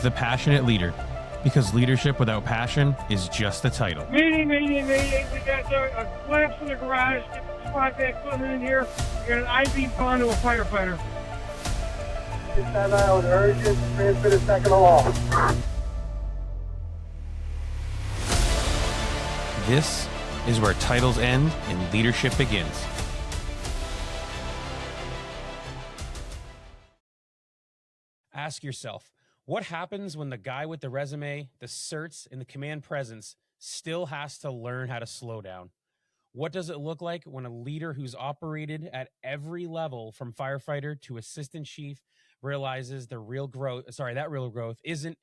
The Passionate Leader, because leadership without passion is just a title. Meeting. We got a collapse in the garage. Get the squad back equipment in here. We got an I-beam gone to a firefighter. Get that out, urgent, transmit a second along. This is where titles end and leadership begins. Ask yourself, what happens when the guy with the resume, the certs, and the command presence still has to learn how to slow down? What does it look like when a leader who's operated at every level from firefighter to assistant chief realizes that real growth isn't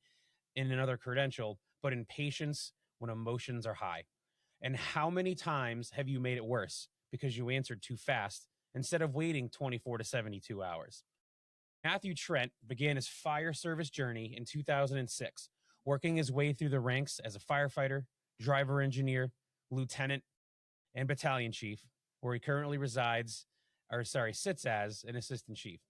in another credential, but in patience when emotions are high? And how many times have you made it worse because you answered too fast instead of waiting 24 to 72 hours? Matthew Trent began his fire service journey in 2006, working his way through the ranks as a firefighter, driver engineer, lieutenant, and battalion chief, where he currently sits as an assistant chief.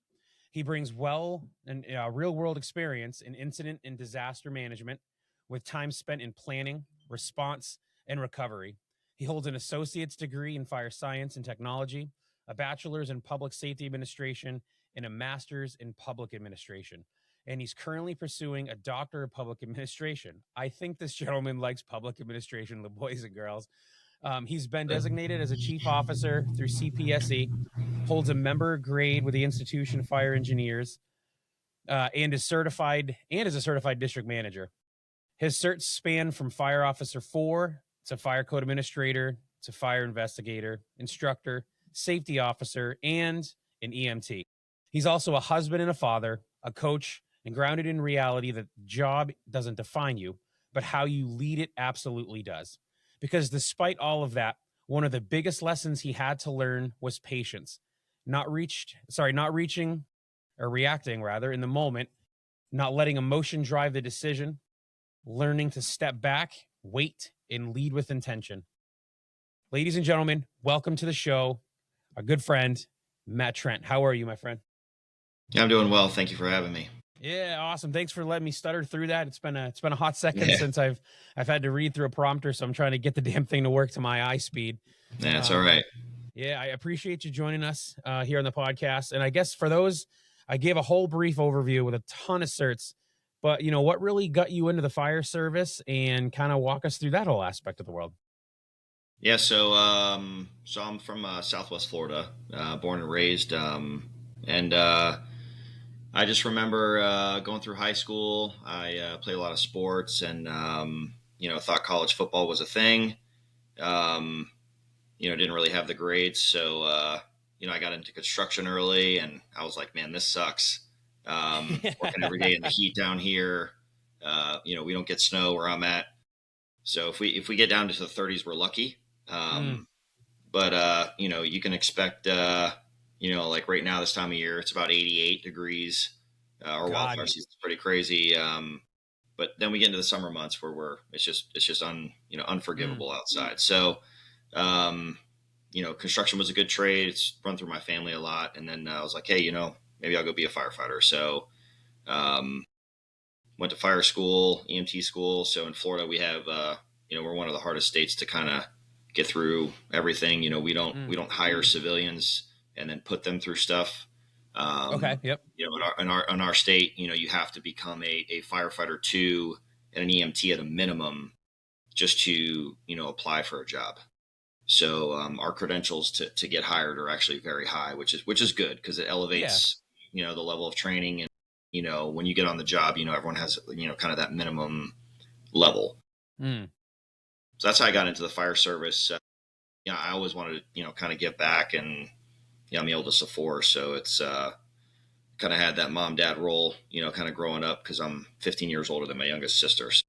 He brings real-world experience in incident and disaster management with time spent in planning, response, and recovery. He holds an associate's degree in fire science and technology, a bachelor's in public safety administration, and a master's in public administration. And he's currently pursuing a doctor of public administration. I think this gentleman likes public administration, the boys and girls. He's been designated as a chief officer through CPSE, holds a member grade with the Institution of Fire Engineers, and is a certified district manager. His certs span from fire officer 4 to fire code administrator to fire investigator, instructor, safety officer, and an EMT. He's also a husband and a father, a coach, and grounded in reality that job doesn't define you, but how you lead it absolutely does. Because despite all of that, one of the biggest lessons he had to learn was patience. Not reacting in the moment, not letting emotion drive the decision, learning to step back, wait, and lead with intention. Ladies and gentlemen, welcome to the show, our good friend, Matt Trent. How are you, my friend? Yeah, I'm doing well. Thank you for having me. Yeah, awesome. Thanks for letting me stutter through that. It's been a hot second since I've had to read through a prompter, so I'm trying to get the damn thing to work to my eye speed. Yeah, it's all right. Yeah, I appreciate you joining us here on the podcast. And I guess for those, I gave a whole brief overview with a ton of certs, but what really got you into the fire service, and kind of walk us through that whole aspect of the world. Yeah, so I'm from Southwest Florida, born and raised, and I just remember going through high school. I played a lot of sports, and thought college football was a thing. Didn't really have the grades, so I got into construction early, and I was like, man, this sucks. Working every day in the heat down here. We don't get snow where I'm at, so if we get down to the 30s, we're lucky. But you can expect like right now, this time of year, it's about 88 degrees. Our wildfire season is pretty crazy. But then we get into the summer months where it's just unforgivable outside. So, construction was a good trade. It's run through my family a lot. And then I was like, hey, maybe I'll go be a firefighter. So, went to fire school, EMT school. So in Florida, we have, we're one of the hardest states to kind of get through everything. We don't hire civilians and then put them through stuff. Okay. Yep. In our state, you have to become a firefighter 2 and an EMT at a minimum just to, apply for a job. So our credentials to get hired are actually very high, which is good because it elevates, the level of training. And, when you get on the job, everyone has, kind of that minimum level. So that's how I got into the fire service. I always wanted to, kind of give back, and I'm the oldest of 4. So it's kind of had that mom-dad role, kind of growing up because I'm 15 years older than my youngest sister. So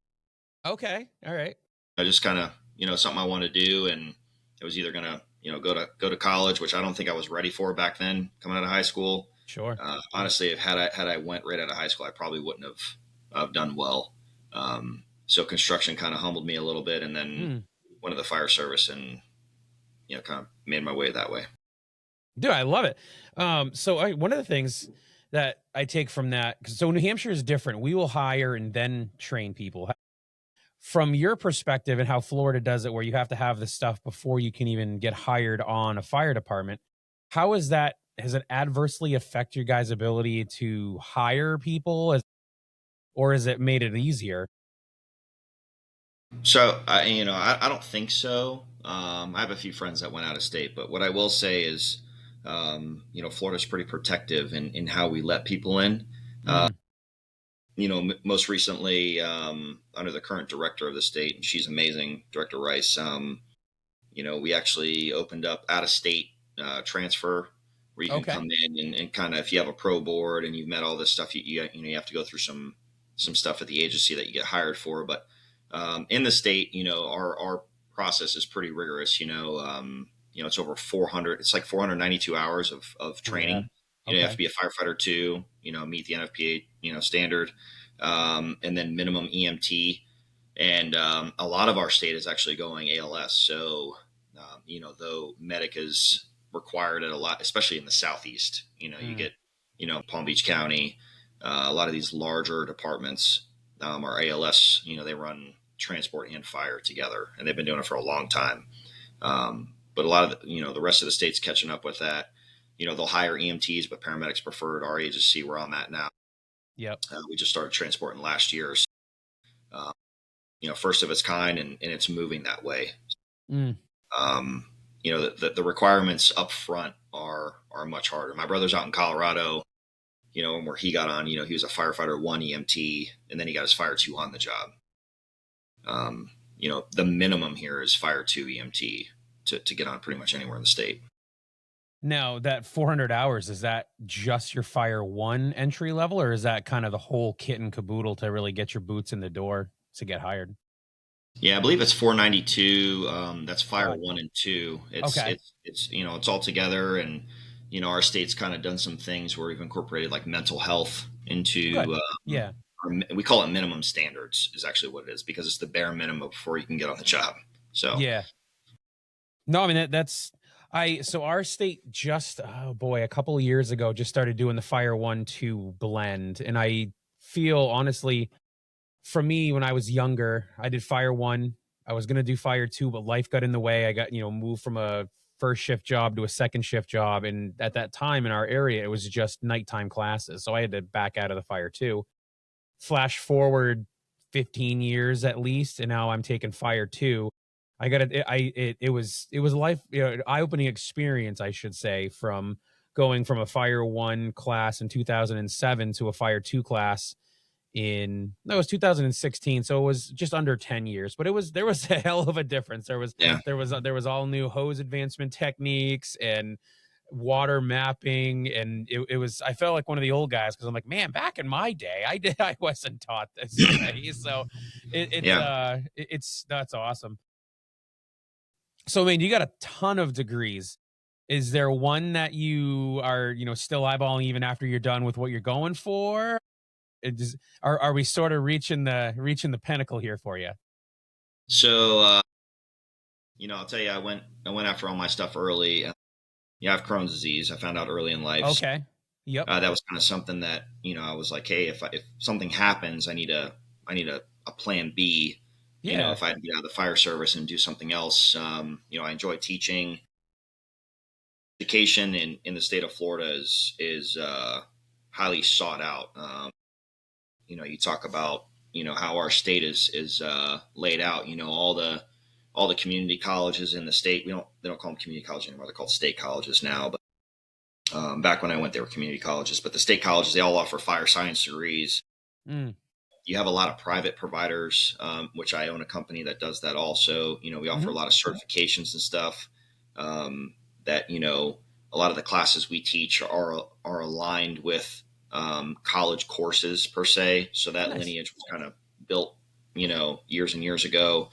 okay. All right. I just kind of, something I wanted to do. And it was either going to, go to college, which I don't think I was ready for back then coming out of high school. Sure. Honestly, if had I went right out of high school, I probably wouldn't have done well. So construction kind of humbled me a little bit, and then went to the fire service and, kind of made my way that way. Dude, I love it. So one of the things that I take from that, so New Hampshire is different. We will hire and then train people. From your perspective and how Florida does it, where you have to have the stuff before you can even get hired on a fire department, how is that? Has it adversely affect your guys' ability to hire people, or has it made it easier? So I don't think so. I have a few friends that went out of state, but what I will say is, Florida's pretty protective in how we let people in. Mm, Most recently, under the current director of the state, and she's amazing, Director Rice. We actually opened up out of state transfer where you can okay. come in and kind of, if you have a pro board and you've met all this stuff, you have to go through some stuff at the agency that you get hired for. But in the state, our process is pretty rigorous. It's over 400. It's like 492 hours of Yeah. training. You have to Okay. be a firefighter too. Meet the NFPA standard, and then minimum EMT. And a lot of our state is actually going ALS. So though medic is required at a lot, especially in the southeast. You Mm, get Palm Beach County, a lot of these larger departments are ALS. They run transport and fire together, and they've been doing it for a long time. But a lot of the rest of the states catching up with that. They'll hire EMTs, but paramedics preferred. Our agency, we're on that now. yep. We just started transporting last year. So, first of its kind, and it's moving that way. Mm, Um, the requirements up front are much harder. My brother's out in Colorado, and where he got on, he was a firefighter 1 EMT, and then he got his fire 2 on the job. The minimum here is fire 2 EMT to get on pretty much anywhere in the state. Now, that 400 hours, is that just your Fire 1 entry level, or is that kind of the whole kit and caboodle to really get your boots in the door to get hired? Yeah, I believe it's 492. That's fire Wow. 1 and 2. It's Okay. it's all together, and our state's kind of done some things where we've incorporated like mental health into. Good. Yeah. We call it minimum standards is actually what it is, because it's the bare minimum before you can get on the job. So Yeah. No, I mean that's so our state just, oh boy, a couple of years ago just started doing the Fire 1-2 blend, and I feel honestly, for me, when I was younger, I did Fire 1. I was gonna do Fire 2, but life got in the way. I got, moved from a first shift job to a second shift job, and at that time in our area, it was just nighttime classes, so I had to back out of the Fire 2. Flash forward 15 years at least, and now I'm taking Fire 2. I got it was a life, eye-opening experience, I should say, from going from a Fire 1 class in 2007 to a Fire 2 class in, that was 2016, so it was just under 10 years, but there was a hell of a difference. yeah, There was all new hose advancement techniques and water mapping, and it was, I felt like one of the old guys, because I'm like, man, back in my day I wasn't taught this way. So yeah. it's that's awesome. So I mean, you got a ton of degrees. Is there one that you are, still eyeballing even after you're done with what you're going for? Are we sort of reaching the pinnacle here for you? So I'll tell you, I went after all my stuff early. I have Crohn's disease. I found out early in life. Okay. Yep. That was kind of something that I was like, hey, if something happens, I need a plan B. Yeah. If I get out of the fire service and do something else. I enjoy teaching. Education in the state of Florida is highly sought out. You talk about how our state is laid out. All the community colleges in the state. They don't call them community colleges anymore. They're called state colleges now. But back when I went, they were community colleges. But the state colleges, they all offer fire science degrees. Mm, You have a lot of private providers, which I own a company that does that also. We offer a mhm. lot of certifications and stuff, that, a lot of the classes we teach are aligned with college courses per se. So that Nice. lineage was kind of built, years and years ago.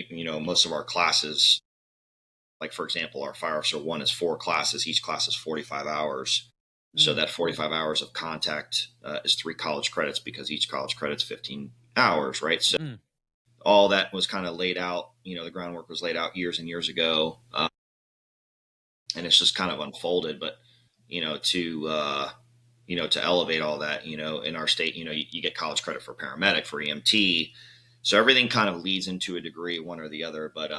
Most of our classes, like for example, our fire officer 1 is 4 classes. Each class is 45 hours. So Mm, that 45 hours of contact is 3 college credits, because each college credit's 15 hours, right? So mm. all that was kind of laid out. The groundwork was laid out years and years ago, and it's just kind of unfolded. But to to elevate all that, in our state, you get college credit for paramedic, for EMT. So everything kind of leads into a degree, one or the other. But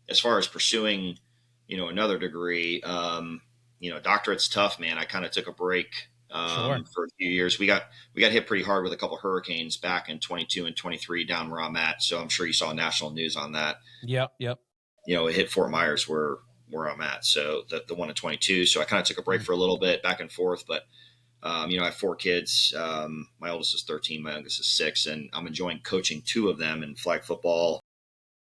as far as pursuing, another degree, doctorate's tough, man. I kind of took a break Sure. for a few years. We got hit pretty hard with a couple of hurricanes back in 22 and 23 down where I'm at. So I'm sure you saw national news on that. Yep. Yep. It hit Fort Myers where I'm at. So the one in 22. So I kind of took a break for a little bit, back and forth. But I have 4 kids. My oldest is 13, my youngest is 6, and I'm enjoying coaching 2 of them in flag football.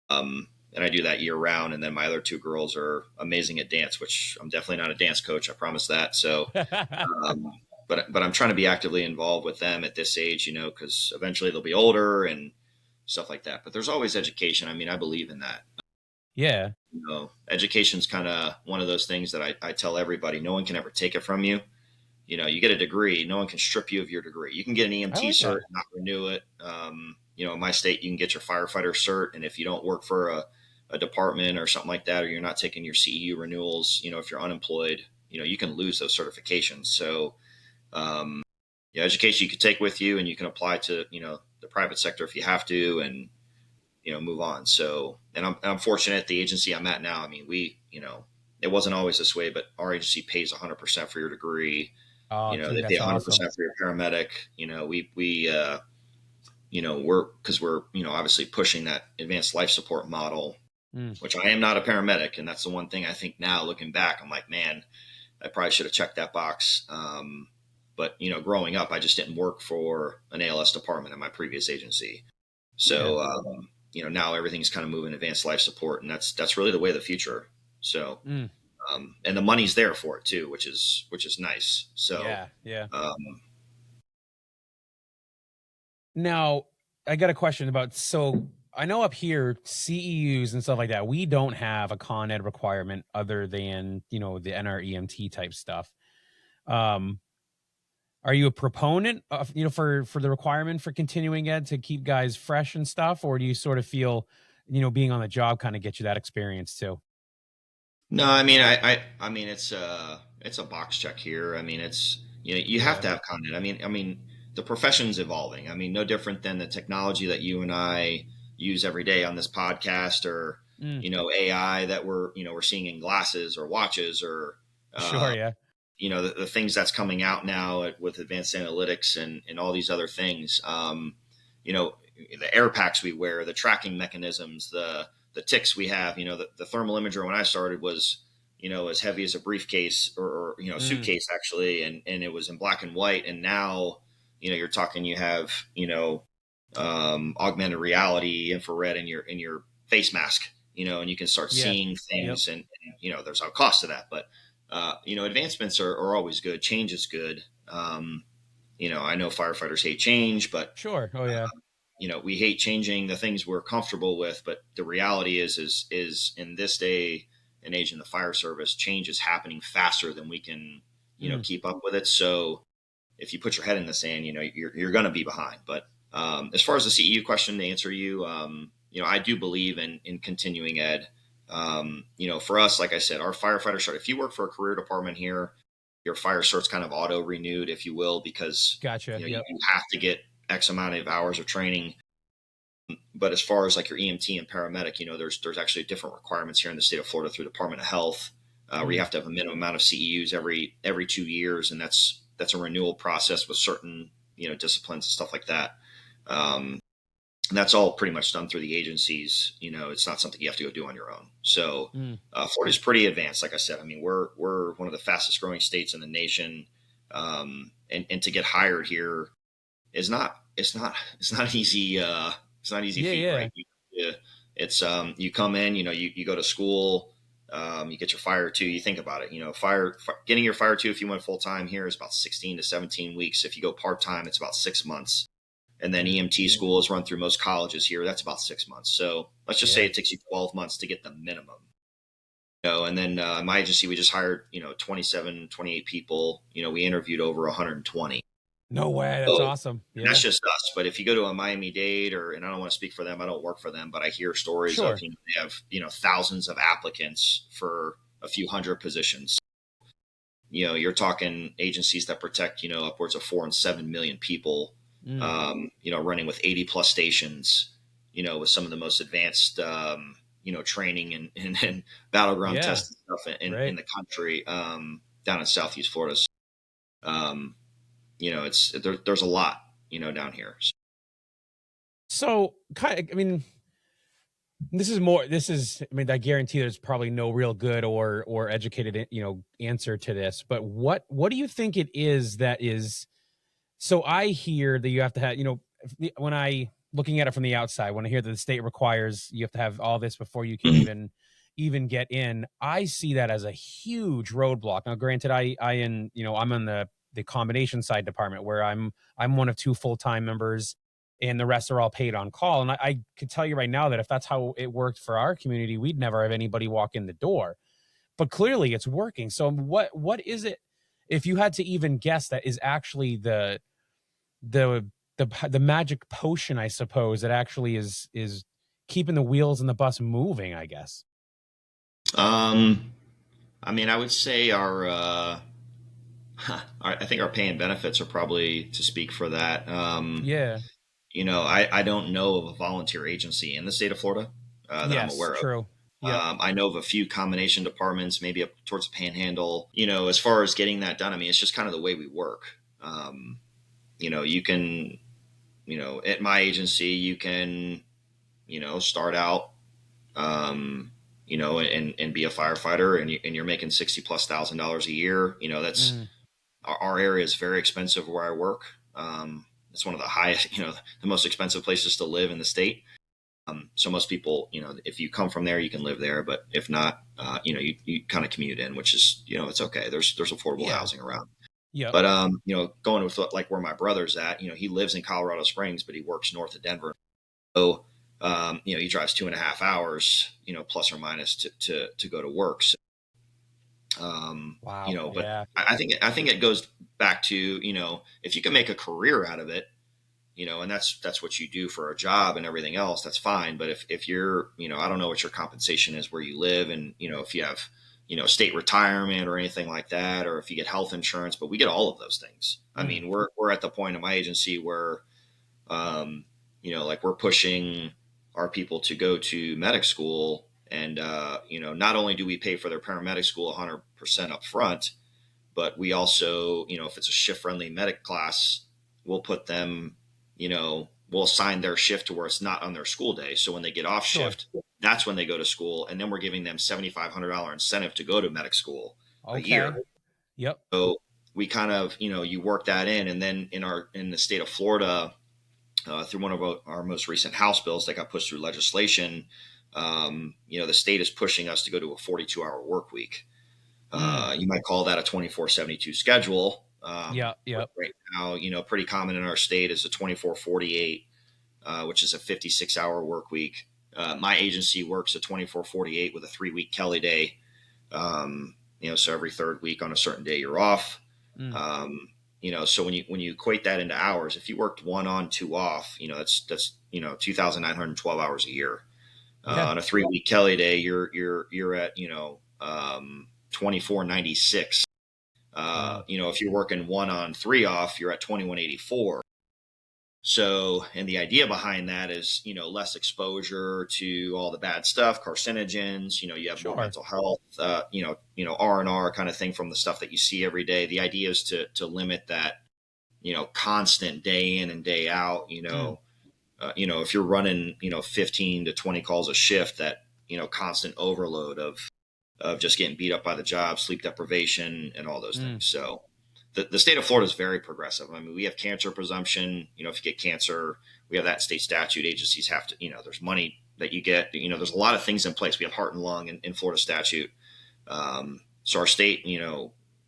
And I do that year round. And then my other 2 girls are amazing at dance, which I'm definitely not a dance coach. I promise that. So, but I'm trying to be actively involved with them at this age, because eventually they'll be older and stuff like that. But there's always education. I mean, I believe in that. Yeah. Education's kind of one of those things that I tell everybody, no one can ever take it from you. You get a degree, no one can strip you of your degree. You can get an EMT cert, not renew it. In my state, you can get your firefighter cert. And if you don't work for a department or something like that, or you're not taking your CEU renewals, if you're unemployed, you can lose those certifications. So, education you can take with you, and you can apply to, the private sector if you have to, and, move on. So, and I'm fortunate at the agency I'm at now. I mean, it wasn't always this way, but our agency pays 100% for your degree. Oh, dude, they pay 100% awesome. for your paramedic. We're obviously pushing that advanced life support model, which I am not a paramedic. And that's the one thing I think now looking back, I'm like, man, I probably should have checked that box. But growing up, I just didn't work for an ALS department in my previous agency. So, now everything's kind of moving advanced life support, and that's really the way of the future. So, and the money's there for it too, which is nice. So, yeah. Now, I got a question about, so I know up here, CEUs and stuff like that, we don't have a Con Ed requirement other than, the NREMT type stuff. Are you a proponent of, for the requirement for continuing ed to keep guys fresh and stuff? Or do you sort of feel, being on the job kind of gets you that experience too? No, I mean, I mean, it's a box check here. I mean, it's, you have to have content. I mean, the profession's evolving. I mean, no different than the technology that you and I use every day on this podcast, or, AI that we're seeing in glasses or watches, or, Sure. Yeah. The things that's coming out now with advanced analytics and all these other things. The air packs we wear, the tracking mechanisms, the ticks we have, the thermal imager when I started was, as heavy as a briefcase or suitcase actually. And it was in black and white. And now, you're talking, you have, augmented reality, infrared in your face mask, and you can start seeing things. Yep. And there's a cost to that, but, advancements are always good. Change is good. I know firefighters hate change, but sure. Oh yeah. We hate changing the things we're comfortable with, but the reality is in this day and age in the fire service, change is happening faster than we can, keep up with it. So if you put your head in the sand, you're going to be behind. But as far as the CEU question, to answer you, I do believe in continuing ed. For us, like I said, our firefighter cert, if you work for a career department here, your fire cert's kind of auto renewed, if you will, because gotcha. You have to get X amount of hours of training. But as far as like your EMT and paramedic, there's actually different requirements here in the state of Florida through Department of Health, where you have to have a minimum amount of CEUs every 2 years. And that's a renewal process with certain, disciplines and stuff like that. And that's all pretty much done through the agencies. It's not something you have to go do on your own. So Florida's pretty advanced. Like I said, I mean, we're one of the fastest growing states in the nation. And to get hired here is it's not easy. It's not easy feat, right? It's you come in, you go to school, you get your fire 2. You think about it, getting your fire 2 if you went full time here is about 16 to 17 weeks. If you go part time, it's about 6 months. And then EMT school is run through most colleges here. That's about 6 months. So let's just say it takes you 12 months to get the minimum. And then my agency, we just hired 27, 28 people. We interviewed over 120. No way. That's awesome. Yeah. That's just us. But if you go to a Miami-Dade and I don't want to speak for them, I don't work for them, but I hear stories of, they have, thousands of applicants for a few hundred positions. you're talking agencies that protect, upwards of 4 and 7 million people, running with 80 plus stations, with some of the most advanced, training and battleground Yeah. testing stuff in Right. the country, down in Southeast Florida. So, um, there's a lot, down here. So I mean, I mean, I guarantee there's probably no real good or educated, answer to this, but what do you think it is that is, so I hear that you have to have, when I looking at it from the outside, when I hear that the state requires you have to have all this before you can even get in, I see that as a huge roadblock. Now, granted, I'm on the combination side department where I'm one of two full-time members and the rest are all paid on call. And I could tell you right now that if that's how it worked for our community, we'd never have anybody walk in the door. But clearly it's working. So what is it, if you had to even guess, that is actually the the magic potion, I suppose, that actually is keeping the wheels in the bus moving, I guess? I mean, I would say I think our pay and benefits are probably to speak for that. Yeah. I don't know of a volunteer agency in the state of Florida that I'm Yes, aware of. true. Yep. I know of a few combination departments, maybe up towards the Panhandle. As far as getting that done, I mean, it's just kind of the way we work. You can, at my agency, you can, start out, and be a firefighter, and you're making $60,000+ a year. That's Mm, our area is very expensive where I work. It's one of the highest, the most expensive places to live in the state. So most people, if you come from there, you can live there, but if not, you kind of commute in, which is, it's okay. There's affordable yeah. housing around. Yep. But going with like where my brother's at, he lives in Colorado Springs, but he works north of Denver. So he drives 2.5 hours, plus or minus to go to work. So, Wow. but Yeah. I think it goes back to, if you can make a career out of it, and that's what you do for a job and everything else, that's fine. But if you're, I don't know what your compensation is where you live, and, if you have, state retirement or anything like that, or if you get health insurance, but we get all of those things. I Mm, mean, we're at the point in my agency where, like we're pushing our people to go to medic school. And, not only do we pay for their paramedic school 100% up front, but we also, if it's a shift friendly medic class, we'll put them, we'll assign their shift to where it's not on their school day. So when they get off sure. shift, that's when they go to school. And then we're giving them $7,500 incentive to go to medic school a year. Okay. Yep. So we kind of, you work that in. And then in the state of Florida, through one of our most recent House bills that got pushed through legislation, the state is pushing us to go to a 42-hour work week. You might call that a 24/72 schedule. Yep. Yep. Right now, pretty common in our state is a 24/48, which is a 56-hour work week. My agency works a 24/48 with a 3-week Kelly day. So every third week on a certain day you're off. Mm, So when you equate that into hours, if you worked 1 on 2 off, that's 2,912 hours a year. yeah. On a 3-week Kelly day, you're at 2496. Wow. If you're working 1 on 3 off, you're at 2184. So, and the idea behind that is, less exposure to all the bad stuff, carcinogens, you have more Sure. mental health, R&R kind of thing from the stuff that you see every day. The idea is to limit that, constant day in and day out, Mm, if you're running, 15 to 20 calls a shift, that, constant overload of just getting beat up by the job, sleep deprivation, and all those mm, things. So the state of Florida is very progressive. I mean, we have cancer presumption. If you get cancer, we have that state statute. Agencies have to, there's money that you get. There's a lot of things in place. We have heart and lung in Florida statute. So our state,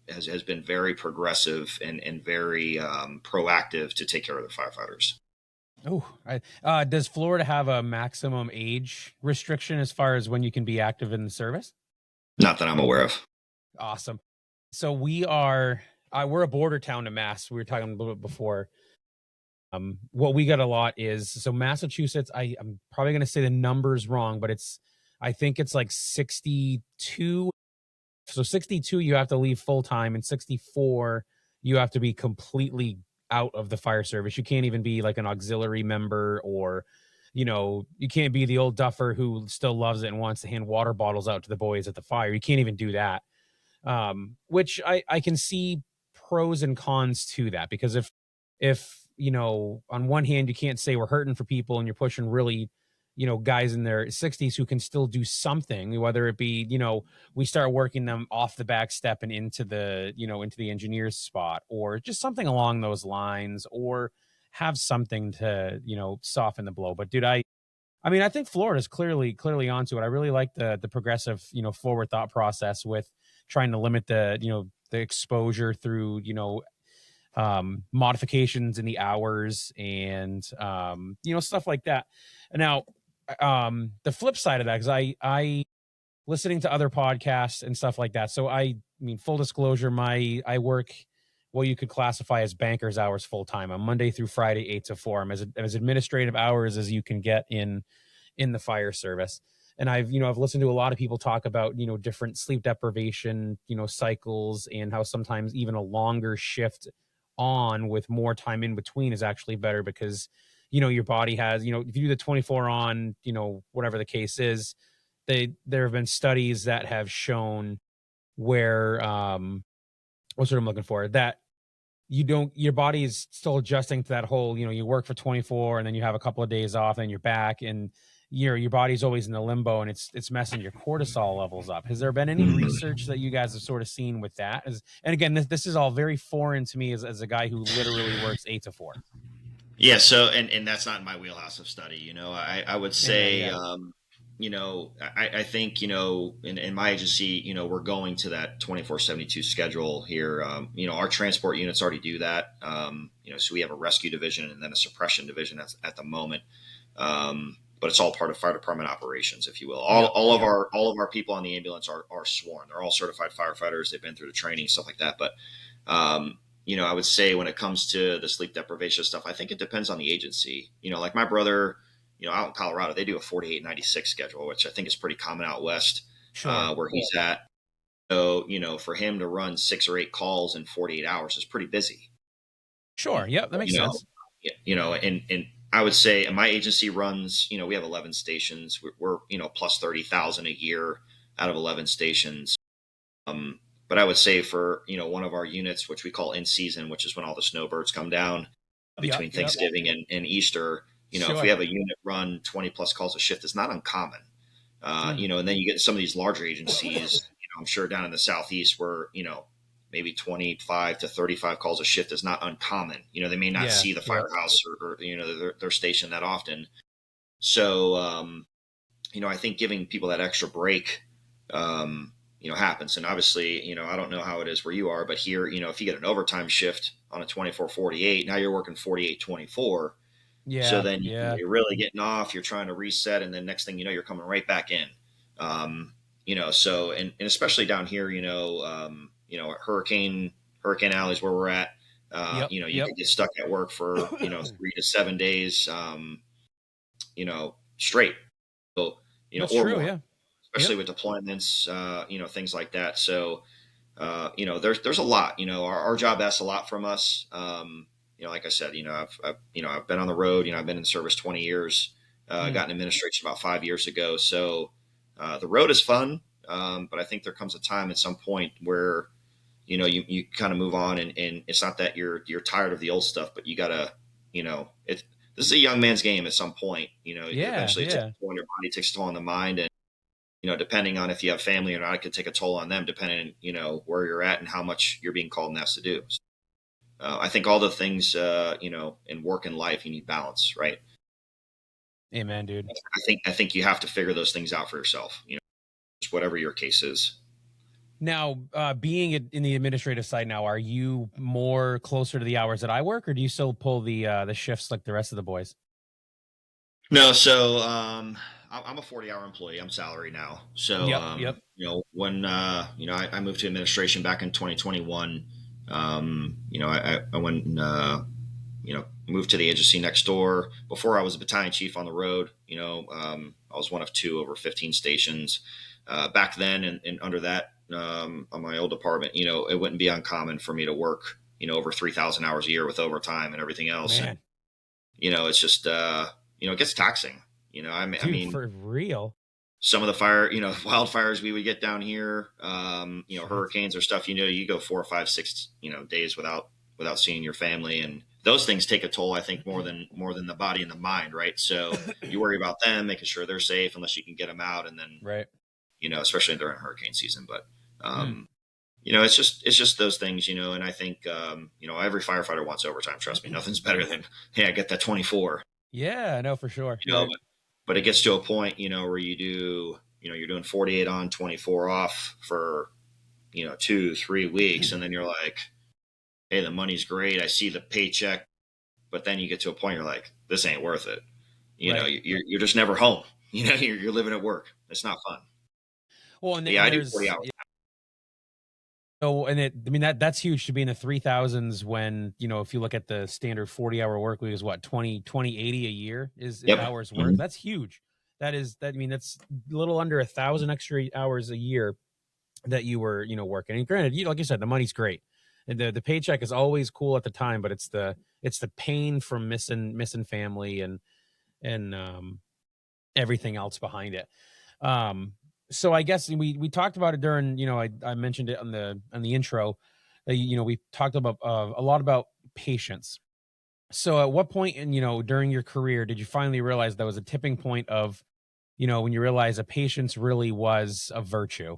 has been very progressive and very proactive to take care of the firefighters. oh, does Florida have a maximum age restriction as far as when you can be active in the service? Not that I'm aware of. Awesome. So we're a border town to Mass. We were talking a little bit before. What we got a lot is, so Massachusetts, I'm probably going to say the numbers wrong, but I think it's like 62 So 62, you have to leave full time, and 64, you have to be completely out of the fire service. You can't even be like an auxiliary member, or, you can't be the old duffer who still loves it and wants to hand water bottles out to the boys at the fire. You can't even do that. Which I can see pros and cons to that, because if on one hand you can't say we're hurting for people, and you're pushing really guys in their 60s who can still do something, whether it be we start working them off the back step and into the engineer's spot, or just something along those lines, or have something to soften the blow. But dude, I think Florida's clearly onto it. I really like the progressive, forward thought process with trying to limit the exposure through, modifications in the hours, and, stuff like that. And now, the flip side of that, because I listening to other podcasts and stuff like that. So I mean, full disclosure, I work what you could classify as banker's hours full time on Monday through Friday, 8 to 4. I'm as administrative hours as you can get in the fire service. And I've listened to a lot of people talk about, different sleep deprivation, cycles, and how sometimes even a longer shift on with more time in between is actually better, because, your body has, if you do the 24 on, whatever the case is, there have been studies that have shown where, what's what I'm looking for, that your body is still adjusting to that whole, you work for 24 and then you have a couple of days off and you're back, and your body's always in the limbo, and it's messing your cortisol levels up. Has there been any research that you guys have sort of seen with that? And again, this is all very foreign to me as a guy who literally works 8 to 4. Yeah. So, and that's not in my wheelhouse of study. I would say, Yeah. I think, in my agency, we're going to that 24/72 schedule here. Our transport units already do that. So we have a rescue division and then a suppression division at the moment. But it's all part of fire department operations, if you will. All of our people on the ambulance are sworn. They're all certified firefighters. They've been through the training, stuff like that. But, I would say when it comes to the sleep deprivation stuff, I think it depends on the agency. Like my brother, out in Colorado, they do a 48/96 schedule, which I think is pretty common out west, Sure. where he's at. So, for him to run 6 or 8 calls in 48 hours is pretty busy. Sure. Yep. That makes sense. And I would say, and my agency runs, we have 11 stations. We're plus 30,000 a year out of 11 stations. But I would say for, one of our units, which we call in season, which is when all the snowbirds come down between Thanksgiving and Easter, Sure. if we have a unit run 20 plus calls a shift, it's not uncommon. And then you get some of these larger agencies, I'm sure down in the Southeast where, maybe 25 to 35 calls a shift is not uncommon. They may not see the firehouse or their station that often. So, I think giving people that extra break, happens. And obviously, I don't know how it is where you are, but here, if you get an overtime shift on a 24/48, now you're working 48/24. Yeah. So then you're really getting off, you're trying to reset. And then next thing you know, you're coming right back in. So, and especially down here, Hurricane Alley's where we're at. You could get stuck at work for 3 to 7 days, straight. So That's or true. more, Yeah. especially with deployments, things like that. So there's a lot. Our job asks a lot from us. Like I said, I've been on the road. I've been in service 20 years. Got in administration about 5 years ago. So the road is fun. But I think there comes a time at some point where, you kind of move on, and it's not that you're tired of the old stuff, but you gotta, this is a young man's game at some point, eventually it takes a toll on your body, takes a toll on the mind. And, depending on if you have family or not, it could take a toll on them depending, where you're at and how much you're being called and asked to do. So, I think all the things, in work and life, you need balance, right? Amen, dude. I think you have to figure those things out for yourself, just whatever your case is. Now, being in the administrative side now, are you more closer to the hours that I work, or do you still pull the shifts like the rest of the boys? No, so I'm a 40-hour employee. I'm salary now. So when I moved to administration back in 2021, I went and moved to the agency next door. Before I was a battalion chief on the road. I was one of 2 over 15 stations back then, and under that on my old department, it wouldn't be uncommon for me to work, over 3,000 hours a year with overtime and everything else. Man, And, it's just, it gets taxing. I dude, mean, for real. some of the wildfires we would get down here, Shit. hurricanes or stuff, you go 4 or 5, 6, days without seeing your family. And those things take a toll, I think, more than the body and the mind. Right. So you worry about them, making sure they're safe unless you can get them out. And then, Right. especially during hurricane season. But, Mm. it's just those things, and I think, every firefighter wants overtime. Trust me, nothing's better than, hey, I get that 24, Yeah, no, for sure. but it gets to a point, where you're doing 48 on, 24 off for, 2, 3 weeks. And then you're like, hey, the money's great. I see the paycheck. But then you get to a point, you're like, this ain't worth it. Right. You're just never home. You're living at work. It's not fun. Well, and, But yeah, and I do 40 there's hours. so, and I mean that's huge to be in the 3,000s when, if you look at the standard 40-hour work week is what, 2080 a year is Yep. hours work. That's huge. I mean, that's a little under 1,000 extra hours a year that you were, working. And granted, like you said, the money's great. And the paycheck is always cool at the time, but it's the pain from missing family and everything else behind it. So I guess we talked about it during, I mentioned it on the intro. We talked about a lot about patience. So at what point during your career did you finally realize that was a tipping point of, when you realize a patience really was a virtue?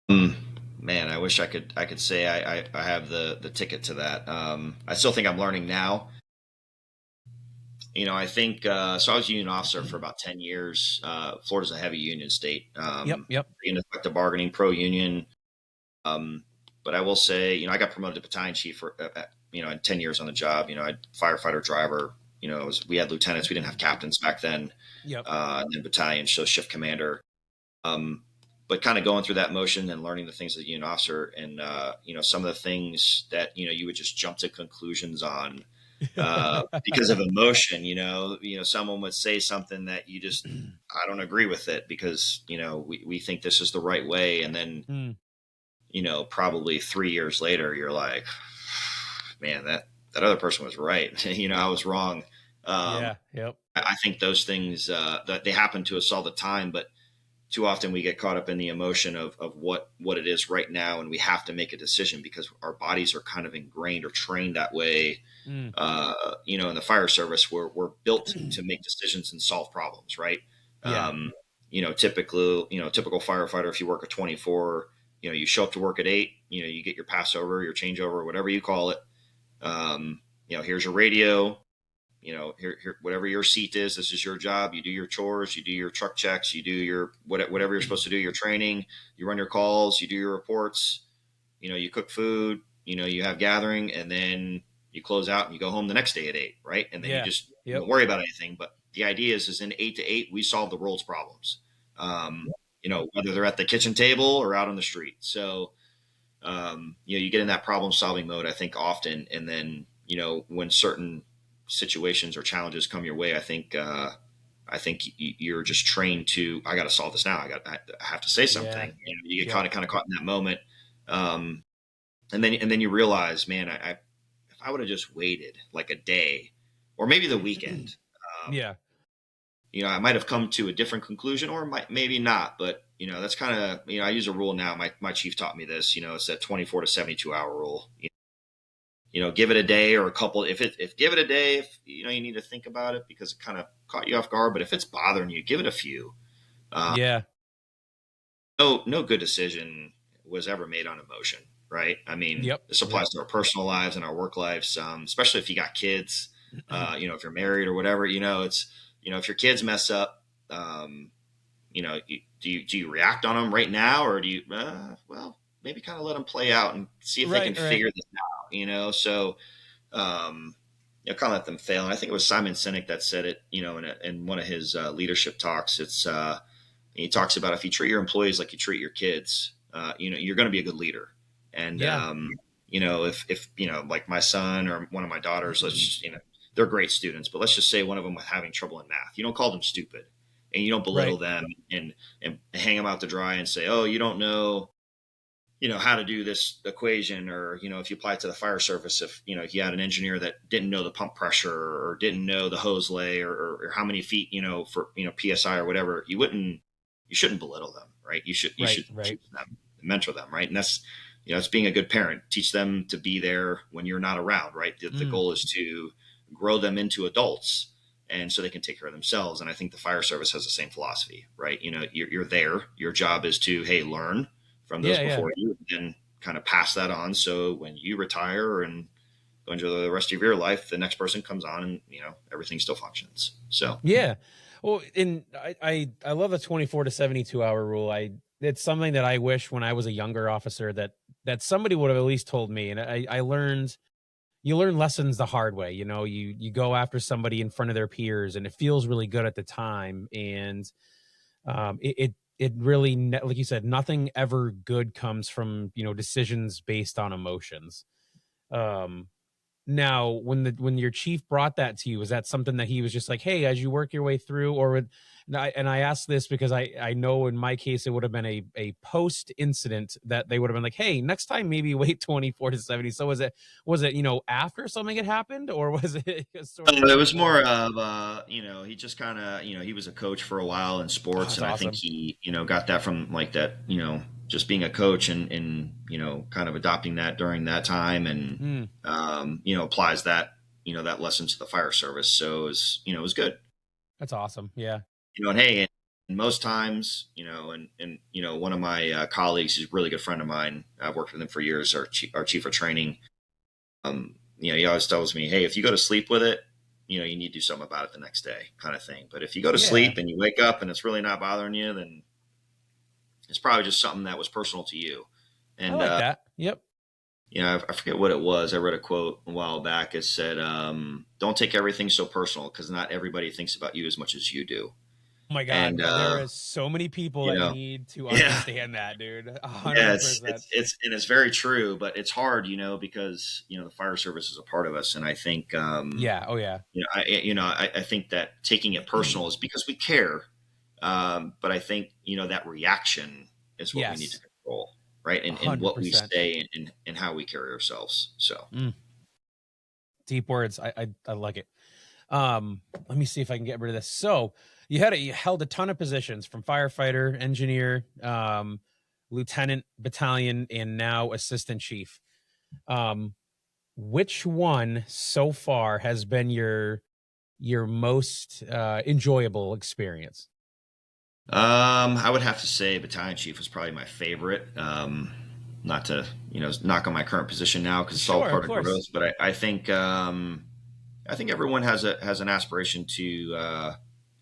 Man, I wish I could say I have the ticket to that. I still think I'm learning now. I think so. I was a union officer for about 10 years. Florida's a heavy union state. Yep. In effective bargaining, pro union. But I will say, I got promoted to battalion chief for, in 10 years on the job. I had firefighter driver. We had lieutenants. We didn't have captains back then. Yep. And then battalion, so shift commander. But kind of going through that motion and learning the things as a union officer, and some of the things that you would just jump to conclusions on because of emotion. Someone would say something that you just, I don't agree with it because we think this is the right way, and then probably 3 years later, you're like, man, that other person was right. I was wrong. Yeah. Yep. I think those things that they happen to us all the time, but too often we get caught up in the emotion of what it is right now, and we have to make a decision because our bodies are kind of ingrained or trained that way. In the fire service, we're built to make decisions and solve problems, right? Yeah. Typical firefighter, if you work at 24, you show up to work at 8, you get your passover, your changeover, whatever you call it. Here's your radio. Here, whatever your seat is, this is your job. You do your chores, you do your truck checks, you do your whatever you're supposed to do, your training, you run your calls, you do your reports, you cook food, you have gathering, and then you close out and you go home the next day at 8, right? And then you just don't worry about anything. But the idea is in 8 to 8, we solve the world's problems. Whether they're at the kitchen table or out on the street. So, you get in that problem solving mode, I think, often. And then, when certain situations or challenges come your way, I think you're just trained to, I got to solve this now. I have to say something. Yeah. You get kind of caught in that moment. And then you realize, man, if I would have just waited like a day or maybe the weekend, I might have come to a different conclusion or maybe not, but that's kind of, I use a rule now. My chief taught me this, it's that 24 to 72 hour rule. Give it a day or a couple. If give it a day, if you need to think about it because it kind of caught you off guard. But if it's bothering you, give it a few. No good decision was ever made on emotion, right? I mean, this applies to our personal lives and our work lives, especially if you got kids. If you're married or whatever, it's if your kids mess up, do you react on them right now, or do you maybe kind of let them play out and see if they can figure this out. So, kind of let them fail. And I think it was Simon Sinek that said it, in one of his leadership talks. It's he talks about if you treat your employees like you treat your kids, you're going to be a good leader. And if like my son or one of my daughters, let's just they're great students, but let's just say one of them was having trouble in math. You don't call them stupid. and you don't belittle Right. them and hang them out to dry and say, oh, you don't know, how to do this equation, or, if you apply it to the fire service, if, you had an engineer that didn't know the pump pressure or didn't know the hose lay, or how many feet, for, PSI or whatever, you shouldn't belittle them, right? You Right. should Right. teach them, mentor them, right? And that's, it's being a good parent. Teach them to be there when you're not around, right? The Mm. goal is to grow them into adults, and so they can take care of themselves. And I think the fire service has the same philosophy, right? You're there. Your job is to, hey, learn from those Yeah. Yeah. before you, and kind of pass that on. So when you retire and go into the rest of your life, the next person comes on, and everything still functions. So Yeah. Well, and I love the 24 to 72 hour rule. It's something that I wish when I was a younger officer that somebody would have at least told me. And I learned, you learn lessons the hard way. You go after somebody in front of their peers, and it feels really good at the time. And it really, like you said, nothing ever good comes from, decisions based on emotions. Um, Now, when your chief brought that to you, was that something that he was just like, "Hey, as you work your way through," or and I asked this because I know in my case it would have been a post incident that they would have been like, "Hey, next time maybe wait 24 to 70." So was it after something had happened, or was it sort of it was more before? of, he just kind of, he was a coach for a while in Oh, sports, that's and I think awesome. he, got that from like that, just being a coach, and kind of adopting that during that time, and Mm, applies that, that lesson to the fire service. So it was good. that's awesome. Yeah. And hey, and most times, and one of my colleagues, he's a really good friend of mine. I've worked with him for years. Our chief of training. He always tells me, hey, if you go to sleep with it, you need to do something about it the next day, kind of thing. But if you go to Yeah. sleep and you wake up and it's really not bothering you, then it's probably just something that was personal to you. I And like that. Yep. I forget what it was. I read a quote a while back. It said, "Don't take everything so personal, because not everybody thinks about you as much as you do." Oh my And God, there is so many people you that know, need to yeah, understand that, dude. A yeah, hundred percent. it's very true, but it's hard, because the fire service is a part of us, and I think Yeah. Oh yeah. I think that taking it personal is because we care, but I think that reaction is what we need to Yes. control, right? A And hundred what we percent. say, and how we carry ourselves. So Mm, deep words. I like it. Let me see if I can get rid of this. So you held a ton of positions, from firefighter, engineer, lieutenant, battalion, and now assistant chief. Um, which one so far has been your most enjoyable experience? I would have to say battalion chief was probably my favorite. Not to knock on my current position now, because it's all Sure, of part of course. growth, but I think everyone has an aspiration to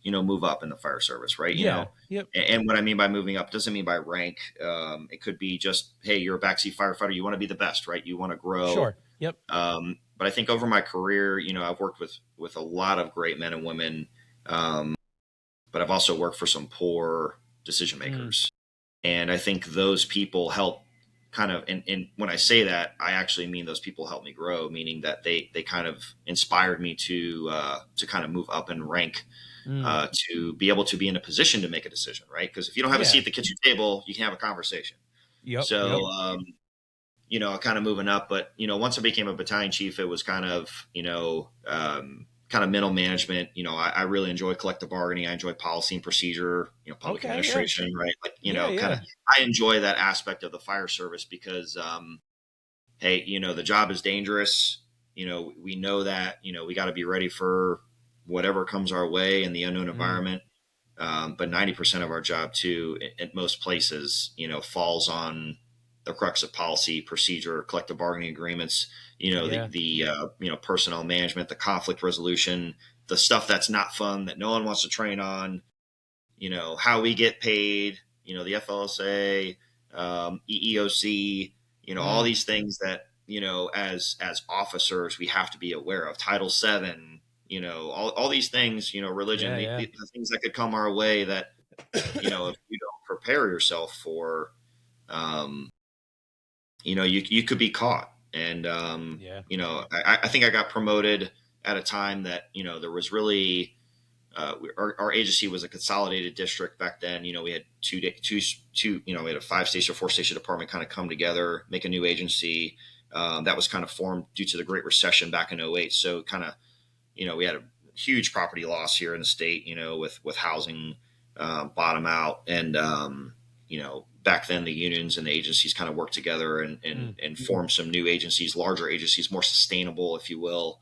move up in the fire service, right? Yeah. Yep. And what I mean by moving up doesn't mean by rank. It could be just, hey, you're a backseat firefighter. You want to be the best, right? You want to grow. Sure. Yep. But I think over my career, I've worked with a lot of great men and women, but I've also worked for some poor decision Mm, makers, and I think those people help kind of, and when I say that, I actually mean those people helped me grow, meaning that they kind of inspired me to kind of move up in rank, mm, to be able to be in a position to make a decision, right? Because if you don't have a seat yeah. at the kitchen table, you can have a conversation. Yep. So, Yep. kind of moving up. But once I became a battalion chief, it was kind of kind of middle management. I really enjoy collective bargaining. I enjoy policy and procedure. Public Okay. Yeah. administration, right? Like, Yeah. kind of, Yeah. I enjoy that aspect of the fire service because, hey, the job is dangerous. We know that. We got to be ready for whatever comes our way in the unknown Mm, environment. But 90% of our job too, at most places, falls on the crux of policy, procedure, collective bargaining agreements, yeah. personnel management, the conflict resolution, the stuff that's not fun, that no one wants to train on, how we get paid, the FLSA, EEOC, all Mm, these things that, as officers, we have to be aware of. Title VII, all these things, religion, yeah. the, Yeah. the things that could come our way that, if you don't prepare yourself for, um, you could be caught. And, Yeah. I think I got promoted at a time that, there was really, our agency was a consolidated district back then. We had two, we had a 5-station or 4-station department kind of come together, make a new agency. That was kind of formed due to the Great Recession back in '08. So kind of, we had a huge property loss here in the state, with housing bottom out. And, back then the unions and the agencies kind of worked together and formed some new agencies, larger agencies, more sustainable, if you will.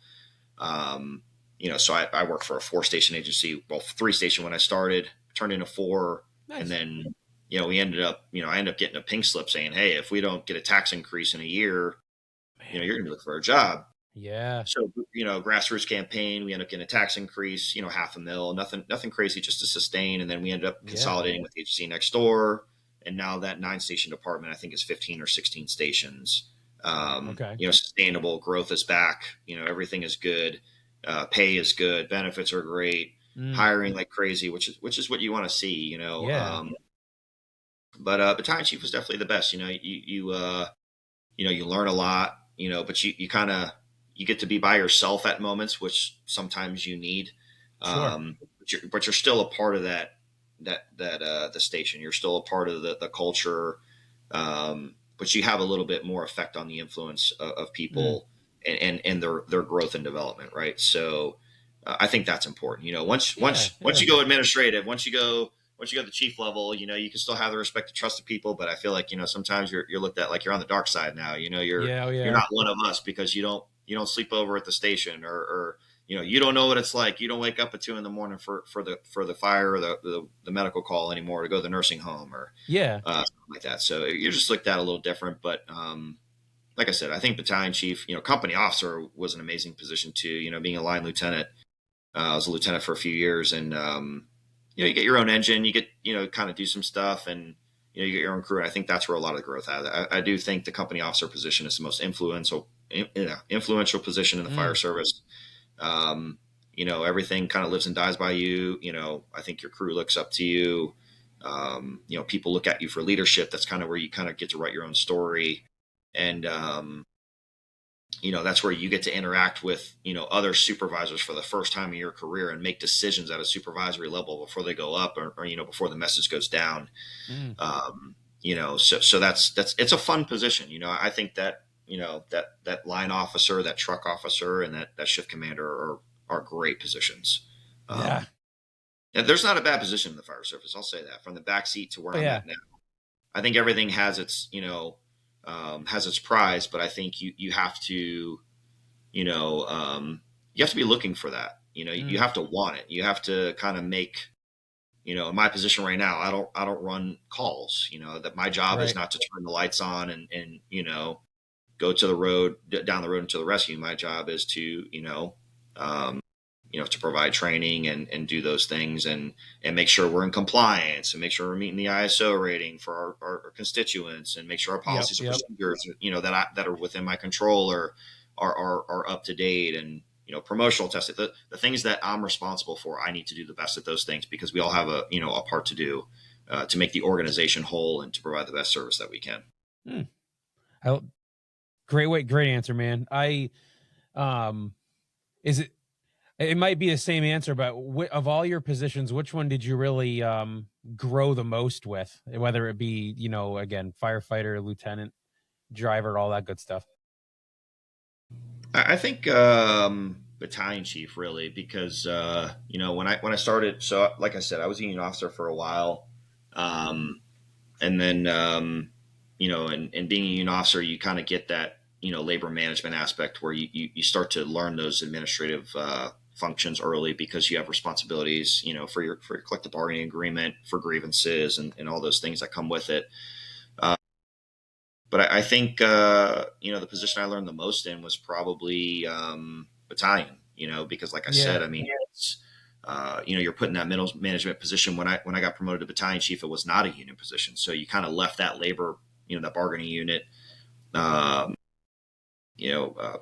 So I worked for a 4-station agency, well, 3-station when I started, turned into 4. Nice. And then, I ended up getting a pink slip saying, hey, if we don't get a tax increase in a year, you're going to look for a job. Yeah. So, grassroots campaign, we ended up getting a tax increase, $500,000, nothing crazy, just to sustain. And then we ended up consolidating with the agency next door. And now that 9-station department, I think, is 15 or 16 stations. Okay. Sustainable growth is back. Everything is good. Pay is good. Benefits are great. Hiring like crazy, which is what you want to see, Yeah. But battalion chief was definitely the best. You learn a lot, but you kind of, you get to be by yourself at moments, which sometimes you need. Sure. But you're still a part of the station. You're still a part of the culture. But you have a little bit more effect on the influence of people and their growth and development. Right. So I think that's important. Once you go administrative, once you go to the chief level, you can still have the respect and trust of people. But I feel like, sometimes you're looked at like you're on the dark side now. You're not one of us because you don't sleep over at the station or you don't know what it's like. You don't wake up at 2 a.m. for the fire or the medical call anymore to go to the nursing home or something like that. So you're just looked at a little different. But like I said, I think battalion chief, company officer was an amazing position too. Being a line lieutenant, I was a lieutenant for a few years, and you get your own engine, you get kind of do some stuff, and you get your own crew. And I think that's where a lot of the growth is. I do think the company officer position is the most influential position in the fire service. Everything kind of lives and dies by you. I think your crew looks up to you. People look at you for leadership. That's kind of where you kind of get to write your own story. And, that's where you get to interact with, other supervisors for the first time in your career and make decisions at a supervisory level before they go up or before the message goes down. So it's a fun position. I think that, that line officer, that truck officer, and that shift commander are great positions. Yeah. And there's not a bad position in the fire service. I'll say that, from the back seat to where I'm at now. I think everything has its, has its prize, but I think you have to, you have to be looking for that. You have to want it. You have to kind of make, in my position right now, I don't run calls. That my job is not to turn the lights on and go to the road, down the road into the rescue. My job is to, to provide training and do those things and make sure we're in compliance and make sure we're meeting the ISO rating for our constituents and make sure our policies and procedures, that are within my control are up to date, and, promotional testing, the things that I'm responsible for. I need to do the best at those things because we all have a part to do to make the organization whole and to provide the best service that we can. Great answer, man. It might be the same answer, but of all your positions, which one did you really grow the most with? Whether it be, again, firefighter, lieutenant, driver, all that good stuff. I think battalion chief, really, because when I started, so like I said, I was a union officer for a while, and then and being a union officer, you kind of get that labor management aspect where you start to learn those administrative functions early because you have responsibilities, for your collective bargaining agreement, for grievances and all those things that come with it. But I think, the position I learned the most in was probably battalion, because like I said, I mean, it's, you're put in that middle management position. When I got promoted to battalion chief, it was not a union position. So you kind of left that labor, that bargaining unit,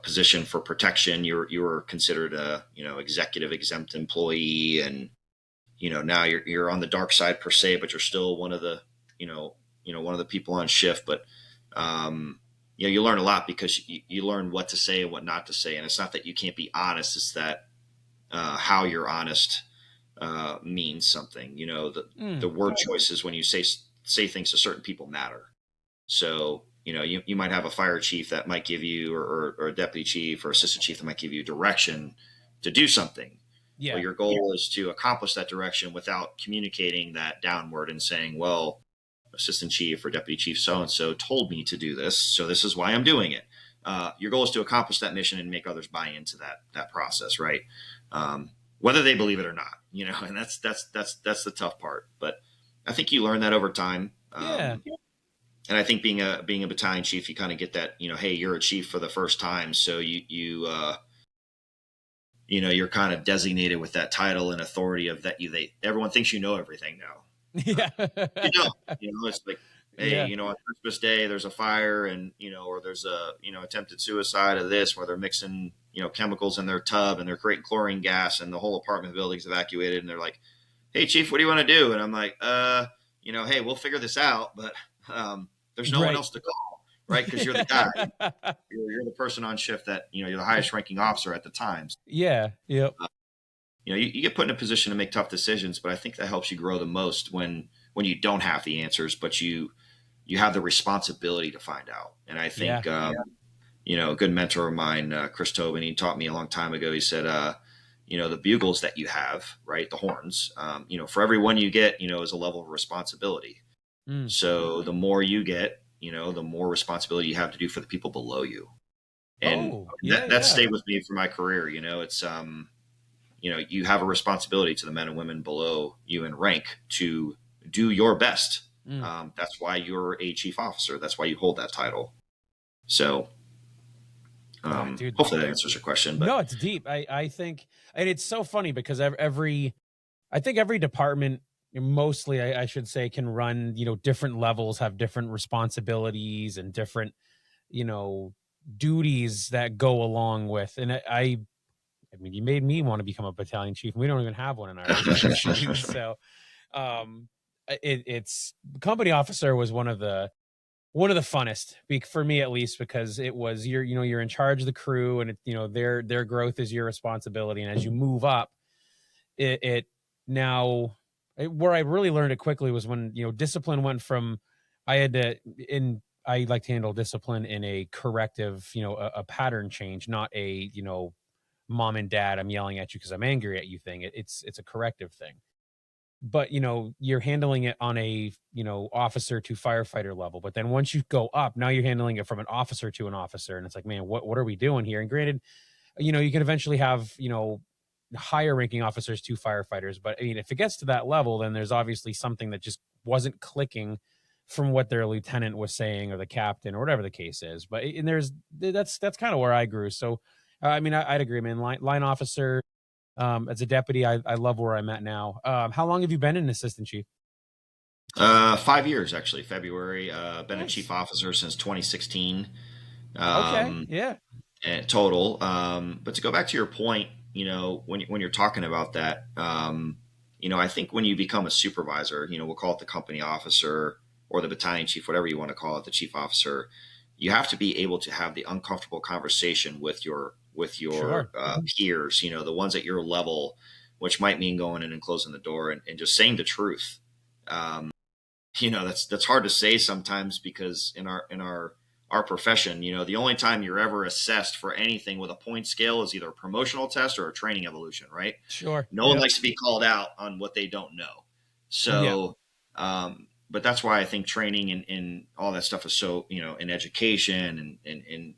position for protection. You were considered a, executive exempt employee. And, now you're on the dark side per se, but you're still one of the, one of the people on shift. But, you learn a lot because you learn what to say and what not to say. And it's not that you can't be honest. It's that, how you're honest, means something. The Mm. word choices when you say things to certain people matter. So, you might have a fire chief that might give you, or a deputy chief or assistant chief that might give you direction to do something. Well, Yeah. your goal is to accomplish that direction without communicating that downward and saying, well, assistant chief or deputy chief so and so told me to do this, so this is why I'm doing it. Your goal is to accomplish that mission and make others buy into that process, right? Whether they believe it or not, and that's the tough part. But I think you learn that over time. Yeah. And I think being a battalion chief, you kind of get that, hey, you're a chief for the first time, so you're kind of designated with that title and authority of that. Everyone thinks you know everything now. Yeah. It's like, hey, Yeah. on Christmas Day there's a fire, and or there's a attempted suicide of this, where they're mixing chemicals in their tub and they're creating chlorine gas, and the whole apartment building's evacuated, and they're like, hey chief, what do you want to do? And I'm like, hey, we'll figure this out, but there's no one Right. else to call, right? Because you're the guy. You're the person on shift that you're the highest ranking officer at the time. Yeah. Yep. You get put in a position to make tough decisions, but I think that helps you grow the most when you don't have the answers, but you have the responsibility to find out. And I think, a good mentor of mine, Chris Tobin, he taught me a long time ago. He said, the bugles that you have, right, the horns, for every one you get, is a level of responsibility. Mm. So the more you get, the more responsibility you have to do for the people below you. And that stayed with me for my career. It's, you have a responsibility to the men and women below you in rank to do your best. Mm. That's why you're a chief officer. That's why you hold that title. So, Dude, hopefully that answers your question. But no, it's deep. I think, and it's so funny because I think every department, mostly I should say, can run, different levels, have different responsibilities and different, duties that go along with. And I mean, you made me want to become a battalion chief. We don't even have one in our organization. So, it's company officer was one of the funnest for me, at least, because it was you're in charge of the crew, and their growth is your responsibility. And as you move up, where I really learned it quickly was when discipline went from I like to handle discipline in a corrective, a pattern change, not a mom and dad, I'm yelling at you because I'm angry at you thing. It's a corrective thing. But you're handling it on a officer to firefighter level. But then once you go up, now you're handling it from an officer to an officer, and it's like, man, what are we doing here? And granted, you can eventually have higher ranking officers to firefighters, but I mean, if it gets to that level, then there's obviously something that just wasn't clicking from what their lieutenant was saying, or the captain, or whatever the case is. But that's kind of where I grew. So I mean, I'd agree, man. Line officer, as a deputy, I love where I'm at now. How long have you been an assistant chief? 5 years, actually. February. Been Nice. a chief officer since 2016. Okay. Yeah. Total. But to go back to your point, when you're talking about that, I think when you become a supervisor, we'll call it the company officer or the battalion chief, whatever you want to call it, the chief officer, you have to be able to have the uncomfortable conversation with your Sure. peers, the ones at your level, which might mean going in and closing the door and just saying the truth. That's hard to say sometimes, because in our profession, the only time you're ever assessed for anything with a point scale is either a promotional test or a training evolution, right? Sure. No one likes to be called out on what they don't know. So, but that's why I think training and all that stuff is so, in education and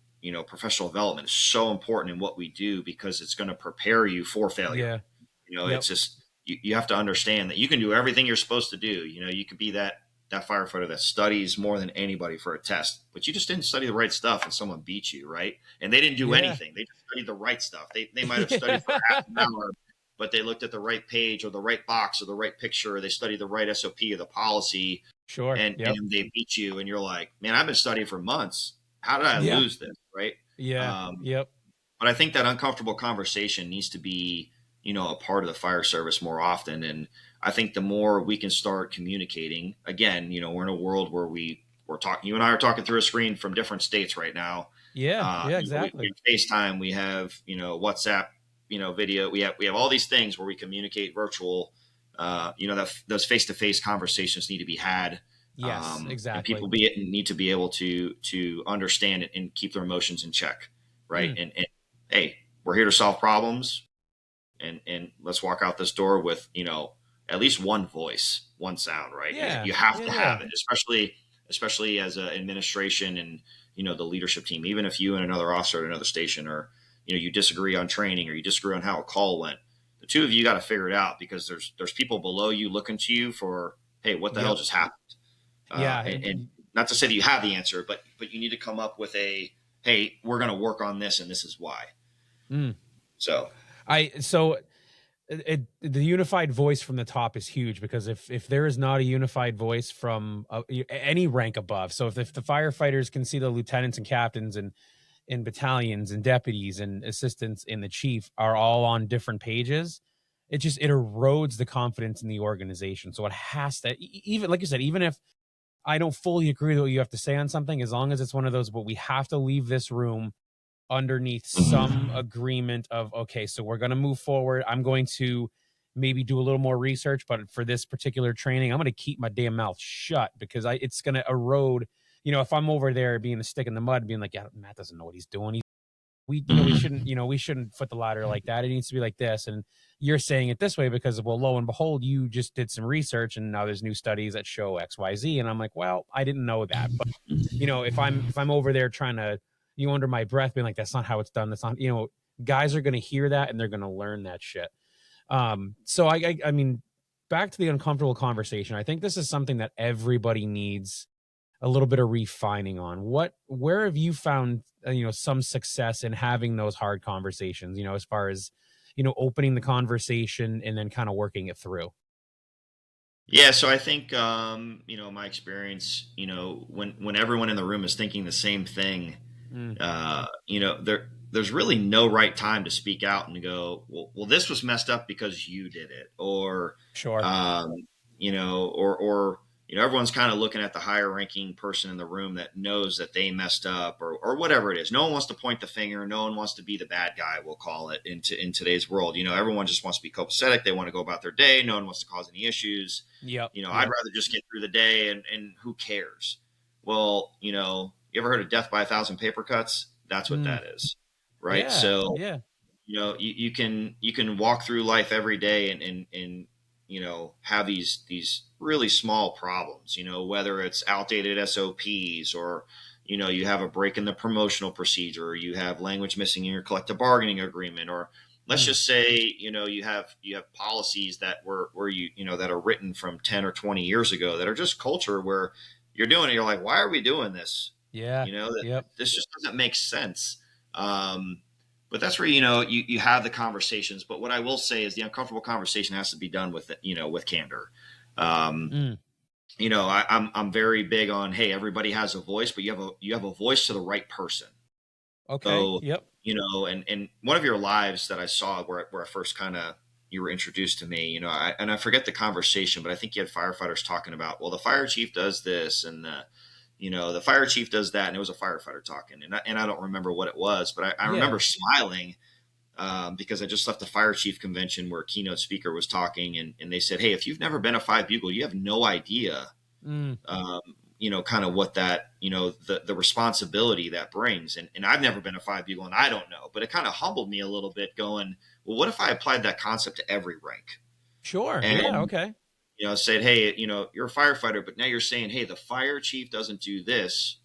professional development is so important in what we do, because it's going to prepare you for failure. It's just, you have to understand that you can do everything you're supposed to do. You could be that firefighter that studies more than anybody for a test, but you just didn't study the right stuff and someone beat you, right? And they didn't do anything. They just studied the right stuff. They might have studied for half an hour, but they looked at the right page or the right box or the right picture, or they studied the right SOP or the policy. Sure. And they beat you, and you're like, man, I've been studying for months. How did I lose this? Right. Yeah. But I think that uncomfortable conversation needs to be, a part of the fire service more often. And I think the more we can start communicating, again, we're in a world where we're talking, you and I are talking through a screen from different states right now. Yeah. Exactly. We FaceTime, we have, WhatsApp, video. We have all these things where we communicate virtual. Those face-to-face conversations need to be had. Yes, And exactly. people need to be able to understand it and keep their emotions in check, right? And hey, we're here to solve problems, and let's walk out this door with at least one voice, one sound, right? Yeah, You have yeah, to yeah. have it, especially as an administration and the leadership team. Even if you and another officer at another station or you disagree on training or you disagree on how a call went, the two of you got to figure it out because there's people below you looking to you for, hey, what the hell Yep. just happened? Yeah. And not to say that you have the answer, but you need to come up with hey, we're going to work on this and this is why. Mm. So The unified voice from the top is huge, because if there is not a unified voice from any rank above, so if the firefighters can see the lieutenants and captains and battalions and deputies and assistants and the chief are all on different pages, it erodes the confidence in the organization. So it has to, even like you said, even if I don't fully agree with what you have to say on something, as long as it's one of those, but we have to leave this room underneath some agreement of, okay, so we're going to move forward. I'm going to maybe do a little more research, but for this particular training, I'm going to keep my damn mouth shut, because it's going to erode. If I'm over there being a stick in the mud, being like, yeah, Matt doesn't know what he's doing. We shouldn't foot the ladder like that. It needs to be like this. And you're saying it this way because, well, lo and behold, you just did some research and now there's new studies that show X, Y, Z. And I'm like, well, I didn't know that. But if I'm over there trying to, under my breath being like, that's not how it's done. That's not, guys are going to hear that and they're going to learn that shit. So I mean, back to the uncomfortable conversation. I think this is something that everybody needs a little bit of refining on. Where have you found, some success in having those hard conversations, as far as, opening the conversation and then kind of working it through? Yeah, so I think my experience, when everyone in the room is thinking the same thing, Mm, there's really no right time to speak out and go, well, this was messed up because you did it, or sure. um, or everyone's kind of looking at the higher ranking person in the room that knows that they messed up, or whatever it is. No one wants to point the finger. No one wants to be the bad guy, we'll call it, in today's world. Everyone just wants to be copacetic. They want to go about their day. No one wants to cause any issues. Yep. I'd rather just get through the day and who cares? Well, you ever heard of death by 1,000 paper cuts? That's what Mm, that is, right? yeah. So, Yeah. you can walk through life every day and have these really small problems, whether it's outdated SOPs or you have a break in the promotional procedure, or you have language missing in your collective bargaining agreement, or let's Mm, just say you have policies that were that are written from 10 or 20 years ago that are just culture, where you're doing it, you're like, why are we doing this? yeah. That Yep. this just doesn't make sense. um, but that's where you have the conversations. But what I will say is the uncomfortable conversation has to be done with with candor. um, Mm, I'm very big on, hey, everybody has a voice, but you have a voice to the right person. okay. So, Yep. and one of your lives that I saw where I first kind of you were introduced to me, I forget the conversation, but I think you had firefighters talking about, well, the fire chief does this and the fire chief does that. And it was a firefighter talking. And I don't remember what it was, but I Yeah. remember smiling because I just left the fire chief convention where a keynote speaker was talking, and they said, hey, if you've never been a five bugle, you have no idea Mm, um, kind of what that, the responsibility that brings. And I've never been a five bugle and I don't know, but it kind of humbled me a little bit going, well, what if I applied that concept to every rank sure. Yeah. and, Okay. said, hey, you're a firefighter, but now you're saying, hey, the fire chief doesn't do this.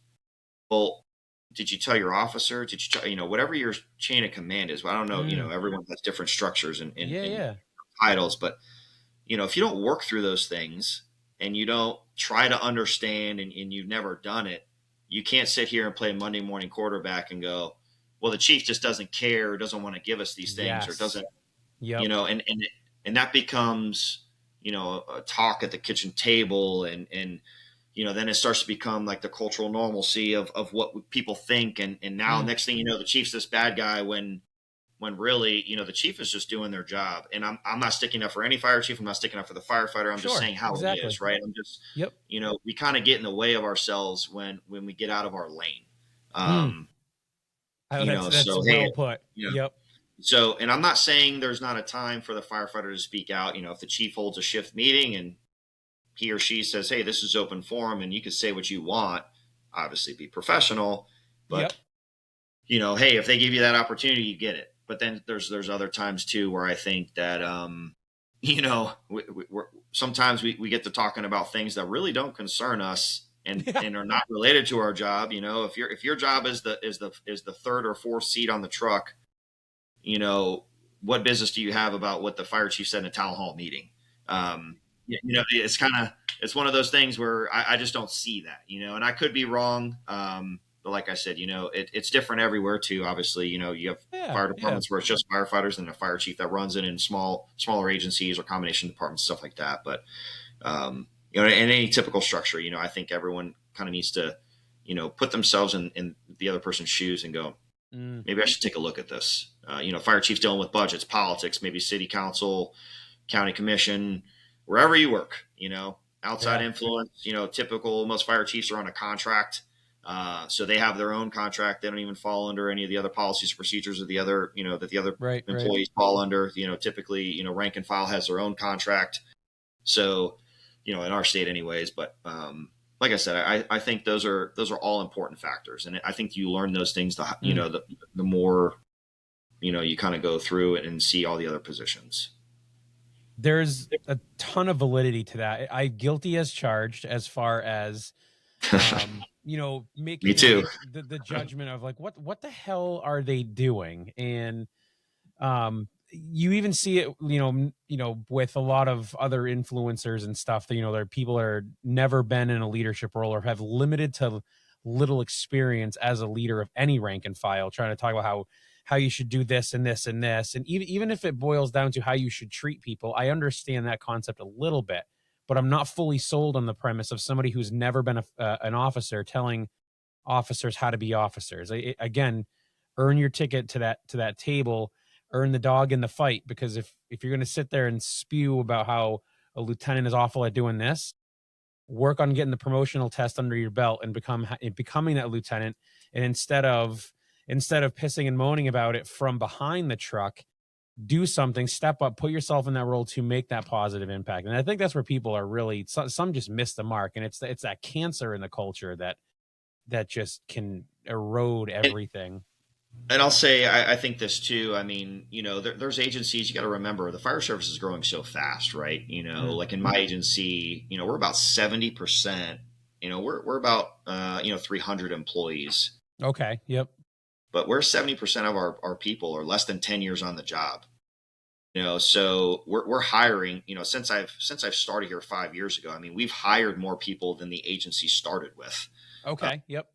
Well, did you tell your officer? Did you tell, whatever your chain of command is? Well, I don't know, Mm, everyone has different structures yeah. and Yeah. titles, but if you don't work through those things and you don't try to understand and you've never done it, you can't sit here and play Monday morning quarterback and go, well, the chief just doesn't care, or doesn't want to give us these things, or Yes. doesn't, Yep. and that becomes, a talk at the kitchen table. And then it starts to become like the cultural normalcy of what people think. And now Mm, next thing you know, the chief's this bad guy when really, the chief is just doing their job. And I'm not sticking up for any fire chief. I'm not sticking up for the firefighter. I'm just sure. saying how it Exactly. is, right? I'm just, Yep. we kind of get in the way of ourselves when we get out of our lane. Mm. Um, That's so, hey, well put. Yep. So, and I'm not saying there's not a time for the firefighter to speak out. If the chief holds a shift meeting and he or she says, "Hey, this is open forum," and you can say what you want, obviously be professional, but Yep. Hey, if they give you that opportunity, you get it. But then there's other times too where I think that sometimes we get to talking about things that really don't concern us Yeah. and are not related to our job. If your job is the third or fourth seat on the truck, what business do you have about what the fire chief said in a town hall meeting? It's one of those things where I just don't see that, and I could be wrong. But like I said, it's different everywhere too. Obviously, you have Yeah. fire Yeah. departments where it's just firefighters and a fire chief that runs it in smaller agencies or combination departments, stuff like that. But, in any typical structure, I think everyone kind of needs to, put themselves in the other person's shoes and go, Mm. maybe I should take a look at this. Fire chief's dealing with budgets, politics, maybe city council, county commission, wherever you work, outside influence, typical, most fire chiefs are on a contract. So they have their own contract. They don't even fall under any of the other policies or procedures of the other, that the other employees fall under. Typically, rank and file has their own contract. So, in our state anyways, but like I said, I think those are all important factors. And I think you learn those things, the more, you kind of go through it and see all the other positions. There's a ton of validity to that. I guilty as charged as far as, making Me too. the judgment of like, what the hell are they doing? And, you even see it, with a lot of other influencers and stuff that, there are people that are never been in a leadership role or have limited to little experience as a leader of any rank and file, trying to talk about how you should do this and this and this. And even if it boils down to how you should treat people, I understand that concept a little bit, but I'm not fully sold on the premise of somebody who's never been an officer telling officers how to be officers. Again, earn your ticket to that table, earn the dog in the fight, because if you're going to sit there and spew about how a lieutenant is awful at doing this, work on getting the promotional test under your belt and becoming that lieutenant. And instead of pissing and moaning about it from behind the truck, do something, step up, put yourself in that role to make that positive impact. And I think that's where people are really, some just miss the mark. And it's that cancer in the culture that just can erode everything. And I'll say, I think this too. I mean, there's agencies, you got to remember the fire service is growing so fast, right? Like in my agency, we're about 70%, we're about, 300 employees. Okay. Yep. But we're 70% of our people are less than 10 years on the job. So we're hiring, since I've started here 5 years ago, I mean, we've hired more people than the agency started with. Okay. Yep.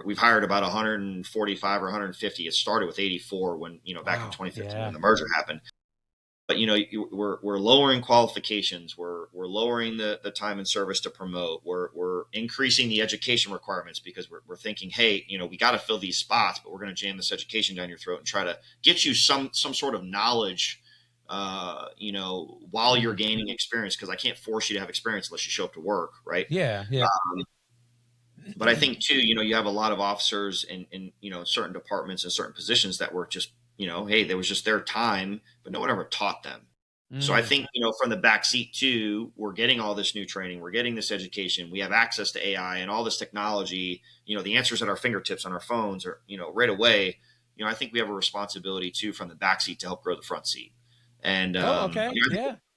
We've hired about 145 or 150. It started with 84 when, back in 2015 when the merger happened. But, we're lowering qualifications. We're lowering the time and service to promote. We're increasing the education requirements because we're thinking, hey, we got to fill these spots, but we're going to jam this education down your throat and try to get you some sort of knowledge, while you're gaining experience, because I can't force you to have experience unless you show up to work. Right. Yeah. Yeah. But I think too, you have a lot of officers in certain departments and certain positions that were just, hey, there was just their time, but no one ever taught them. So I think, from the back seat too, we're getting all this new training, we're getting this education, we have access to AI and all this technology, the answers at our fingertips on our phones are, right away. I think we have a responsibility too from the back seat to help grow the front seat. And okay.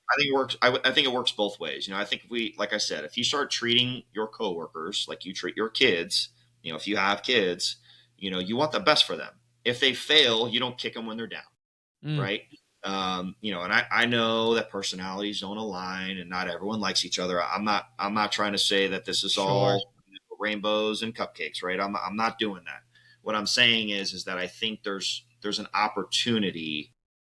I think it works. I think it works both ways. I think like I said, if you start treating your coworkers like you treat your kids, if you have kids, you want the best for them. If they fail, you don't kick them when they're down. Right. And I know that personalities don't align and not everyone likes each other. I'm not trying to say that this is all rainbows and cupcakes, right? I'm not doing that. What I'm saying is that I think there's an opportunity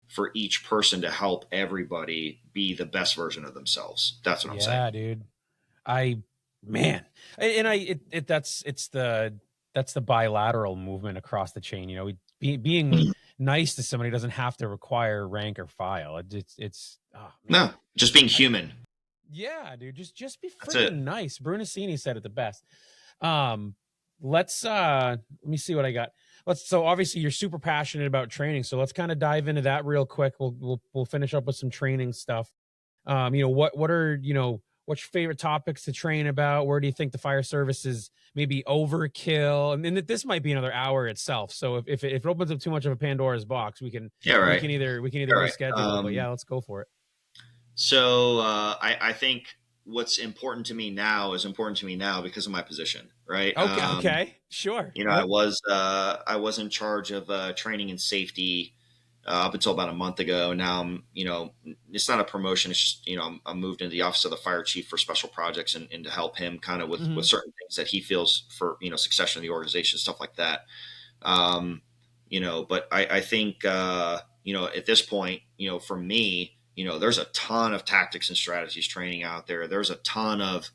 for each person to help everybody be the best version of themselves. That's what I'm saying. Yeah, dude. That's the bilateral movement across the chain. Being nice to somebody doesn't have to require rank or file. No, just being human. Yeah, dude. Just be freaking nice. Brunacini said it the best. Let me see what I got. So obviously you're super passionate about training. So let's kind of dive into that real quick. We'll finish up with some training stuff. What are, what's your favorite topics to train about? Where do you think the fire service is maybe overkill? And then this might be another hour itself. So if it opens up too much of a Pandora's box, we can either reschedule it, but yeah, let's go for it. So I think what's important to me now is important to me now because of my position, right? Okay, sure. Yep. I was in charge of training and safety up until about a month ago. Now I'm, it's not a promotion. It's just, I'm moved into the office of the fire chief for special projects and to help him kind of with certain things that he feels for, succession of the organization, stuff like that. But I think, at this point, for me, there's a ton of tactics and strategies training out there. There's a ton of,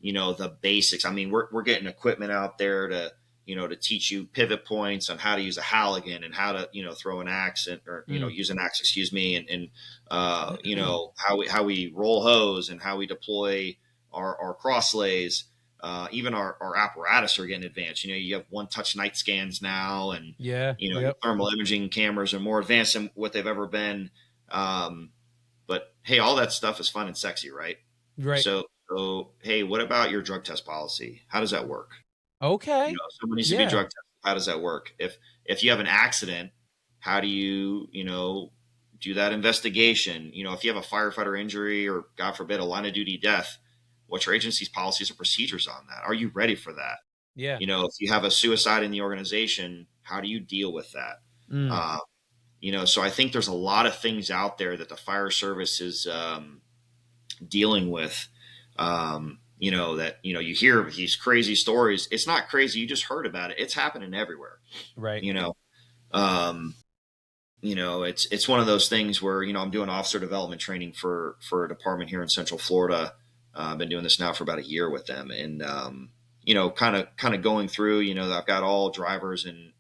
the basics. I mean, we're getting equipment out there to teach you pivot points on how to use a Halligan and how to, throw an axe or, use an axe, excuse me. And how we roll hose and how we deploy our cross lays. Even our apparatus are getting advanced. You have one-touch night scans now, and thermal imaging cameras are more advanced than what they've ever been. But hey, all that stuff is fun and sexy, right? Right. So hey, what about your drug test policy? How does that work? Okay. Someone needs to be drug tested. How does that work? If you have an accident, how do you do that investigation? If you have a firefighter injury or, God forbid, a line of duty death, what's your agency's policies or procedures on that? Are you ready for that? Yeah. If you have a suicide in the organization, how do you deal with that? So I think there's a lot of things out there that the fire service is dealing with. That you hear these crazy stories. It's not crazy. You just heard about it. It's happening everywhere. Right. It's one of those things where, I'm doing officer development training for a department here in Central Florida. I've been doing this now for about a year with them, and kind of going through. I've got all drivers and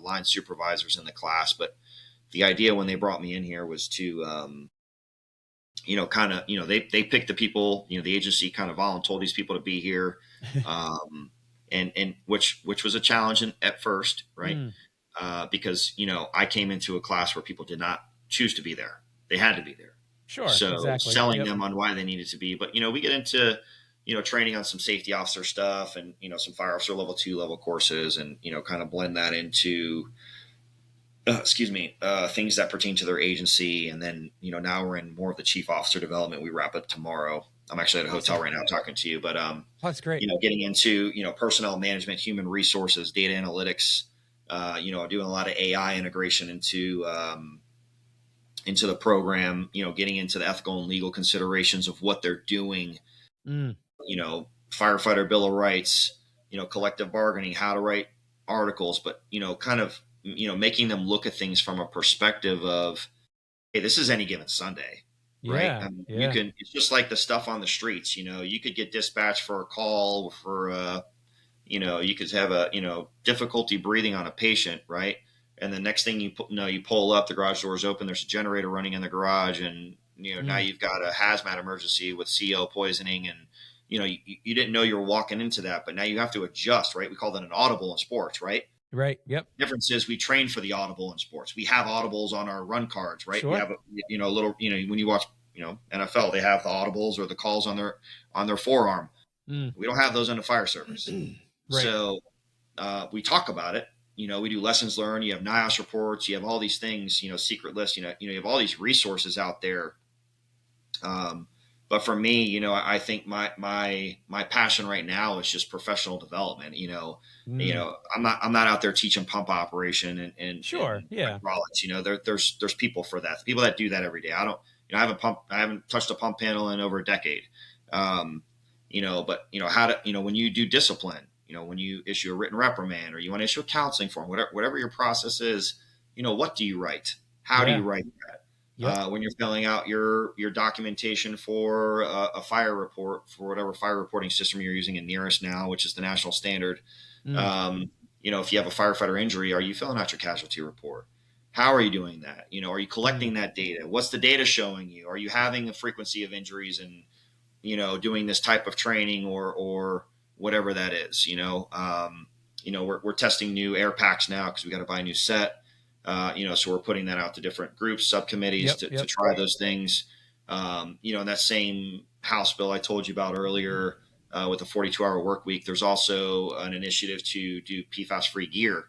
line supervisors in the class, but the idea when they brought me in here was to, they picked the people. The agency kind of volunteered these people to be here, and which was a challenge at first, right? Because I came into a class where people did not choose to be there; they had to be there. Sure. So exactly. selling them on why they needed to be, but we get into training on some safety officer stuff and some fire officer level 2 level courses, and kind of blend that into things that pertain to their agency. And then now we're in more of the chief officer development. We wrap up tomorrow. I'm actually at a hotel right now talking to you, but that's great. Getting into personnel management, human resources, data analytics. Doing a lot of AI integration into the program, getting into the ethical and legal considerations of what they're doing, firefighter bill of rights, collective bargaining, how to write articles, but, kind of, making them look at things from a perspective of, hey, this is any given Sunday, right? Yeah, You can, it's just like the stuff on the streets, you could get dispatched for a call for, you could have a, difficulty breathing on a patient, right? And the next thing you pull up, the garage door is open. There's a generator running in the garage, and now you've got a hazmat emergency with CO poisoning, and you didn't know you were walking into that, but now you have to adjust, right? We call that an audible in sports, right? Right. Yep. Difference is we train for the audible in sports. We have audibles on our run cards, right? Sure. We have a little, when you watch NFL, they have the audibles or the calls on their forearm. We don't have those in the fire service. Right. So we talk about it. We do lessons learned. You have NIOS reports. You have all these things. Secret lists. You have all these resources out there. But for me, I think my passion right now is just professional development. I'm not out there teaching pump operation and sure, and yeah. hydraulics. There's people for that. The people that do that every day. I haven't touched a pump panel in over a decade. But how to, when you do discipline, when you issue a written reprimand or you want to issue a counseling form, whatever your process is, what do you write? How do you write that? Yep. When you're filling out your documentation for a fire report for whatever fire reporting system you're using in Nearest now, which is the national standard. If you have a firefighter injury, are you filling out your casualty report? How are you doing that? Are you collecting that data? What's the data showing you? Are you having a frequency of injuries and, doing this type of training or whatever that is, we're testing new air packs now because we got to buy a new set. So we're putting that out to different groups, subcommittees to try those things. In that same House bill I told you about earlier with the 42-hour work week, there's also an initiative to do PFAS-free gear.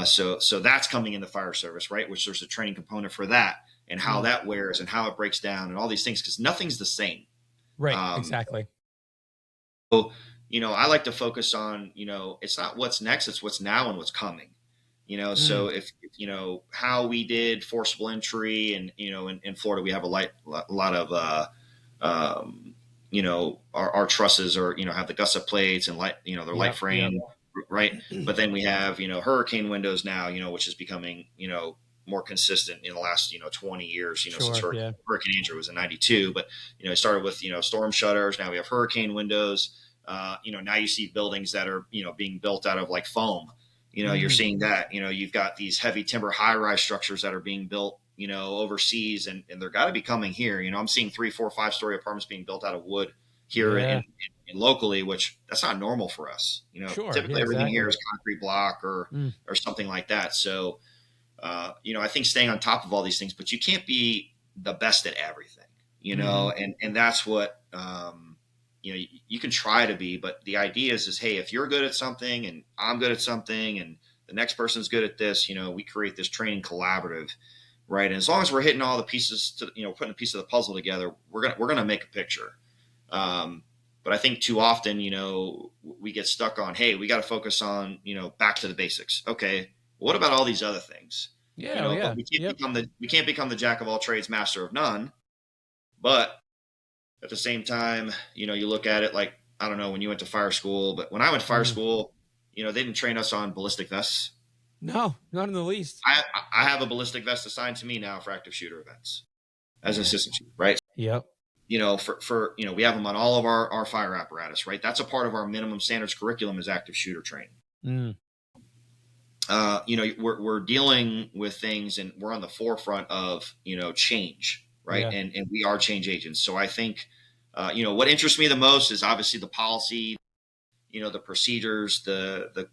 So that's coming in the fire service, right? Which there's a training component for that and how that wears and how it breaks down and all these things, because nothing's the same. Right. Exactly. So, I like to focus on, it's not what's next, it's what's now and what's coming. So if how we did forcible entry, and in Florida we have a lot of our trusses are have the gusset plates and light, they're light frame, right? But then we have hurricane windows now, which is becoming more consistent in the last 20 years, since Hurricane Andrew was in 92. But it started with storm shutters. Now we have hurricane windows. Now you see buildings that are being built out of like foam. You're seeing that, you've got these heavy timber high-rise structures that are being built, overseas, and they're got to be coming here. I'm seeing 3, 4, 5-story apartments being built out of wood here in locally, which that's not normal for us. Typically everything here is concrete block or something like that. So, I think staying on top of all these things, but you can't be the best at everything, and that's what, you can try to be, but the idea is, hey, if you're good at something and I'm good at something and the next person's good at this, we create this training collaborative, right? And as long as we're hitting all the pieces to, putting a piece of the puzzle together, we're going to make a picture. But I think too often, we get stuck on, hey, we got to focus on, back to the basics. Okay. What about all these other things? But we can't become the jack of all trades, master of none. But at the same time, you look at it like, I don't know when you went to fire school, but when I went to fire school, they didn't train us on ballistic vests. No, not in the least. I have a ballistic vest assigned to me now for active shooter events as an assistant chief, right? Yep. For we have them on all of our fire apparatus, right? That's a part of our minimum standards curriculum is active shooter training. We're dealing with things and we're on the forefront of, change, right? And we are change agents. So I think, what interests me the most is obviously the policy, the procedures, the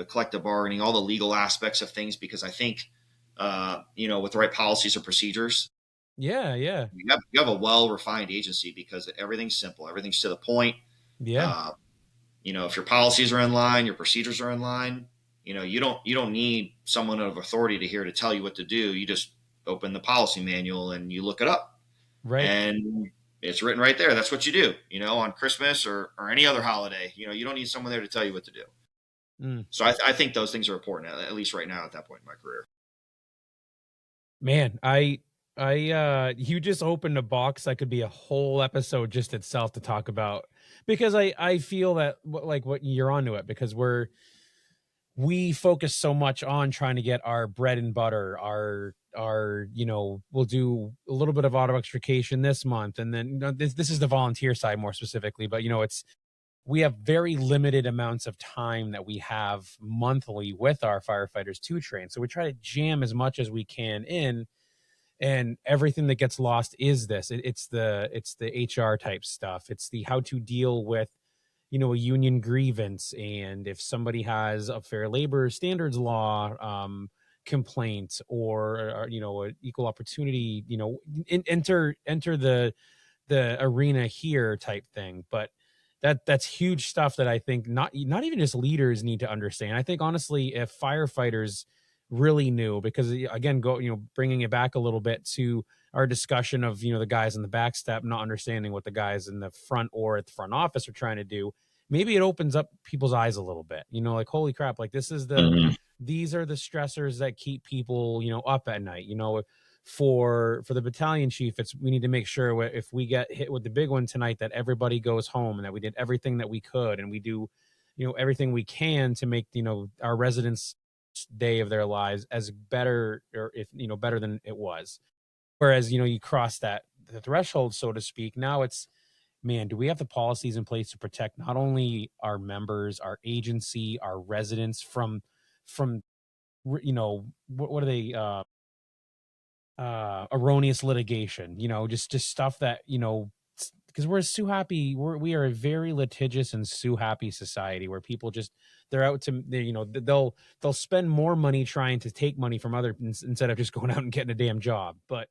collective bargaining, all the legal aspects of things, because I think, with the right policies or procedures, you have a well-refined agency because everything's simple, everything's to the point. If your policies are in line, your procedures are in line, you don't need someone of authority to tell you what to do. You just open the policy manual and you look it up, right? And it's written right there. That's what you do, on Christmas or any other holiday. You don't need someone there to tell you what to do. So I think those things are important, at least right now at that point in my career. Man, you just opened a box that could be a whole episode just itself to talk about, because I feel that what you're onto it, because we focus so much on trying to get our bread and butter, our we'll do a little bit of auto extrication this month, and then this is the volunteer side more specifically, but we have very limited amounts of time that we have monthly with our firefighters to train, so we try to jam as much as we can in, and everything that gets lost is this. It's the HR type stuff. It's the how to deal with a union grievance, and if somebody has a fair labor standards law complaint, or an equal opportunity, enter the arena here type thing. But that's huge stuff that I think not even just leaders need to understand. I think honestly, if firefighters really knew, because again, bringing it back a little bit to our discussion of the guys in the back step not understanding what the guys in the front or at the front office are trying to do, maybe it opens up people's eyes a little bit, like, holy crap, like these are the stressors that keep people up at night. For the battalion chief, we need to make sure if we get hit with the big one tonight, that everybody goes home and that we did everything that we could, and we do everything we can to make our residents' day of their lives as better, or if better than it was. Whereas you cross the threshold, so to speak, now it's, man, do we have the policies in place to protect not only our members, our agency, our residents from what are they, erroneous litigation, just stuff that because we're so happy. We are a very litigious and sue happy society where people just, they're out to, they'll spend more money trying to take money from other instead of just going out and getting a damn job. But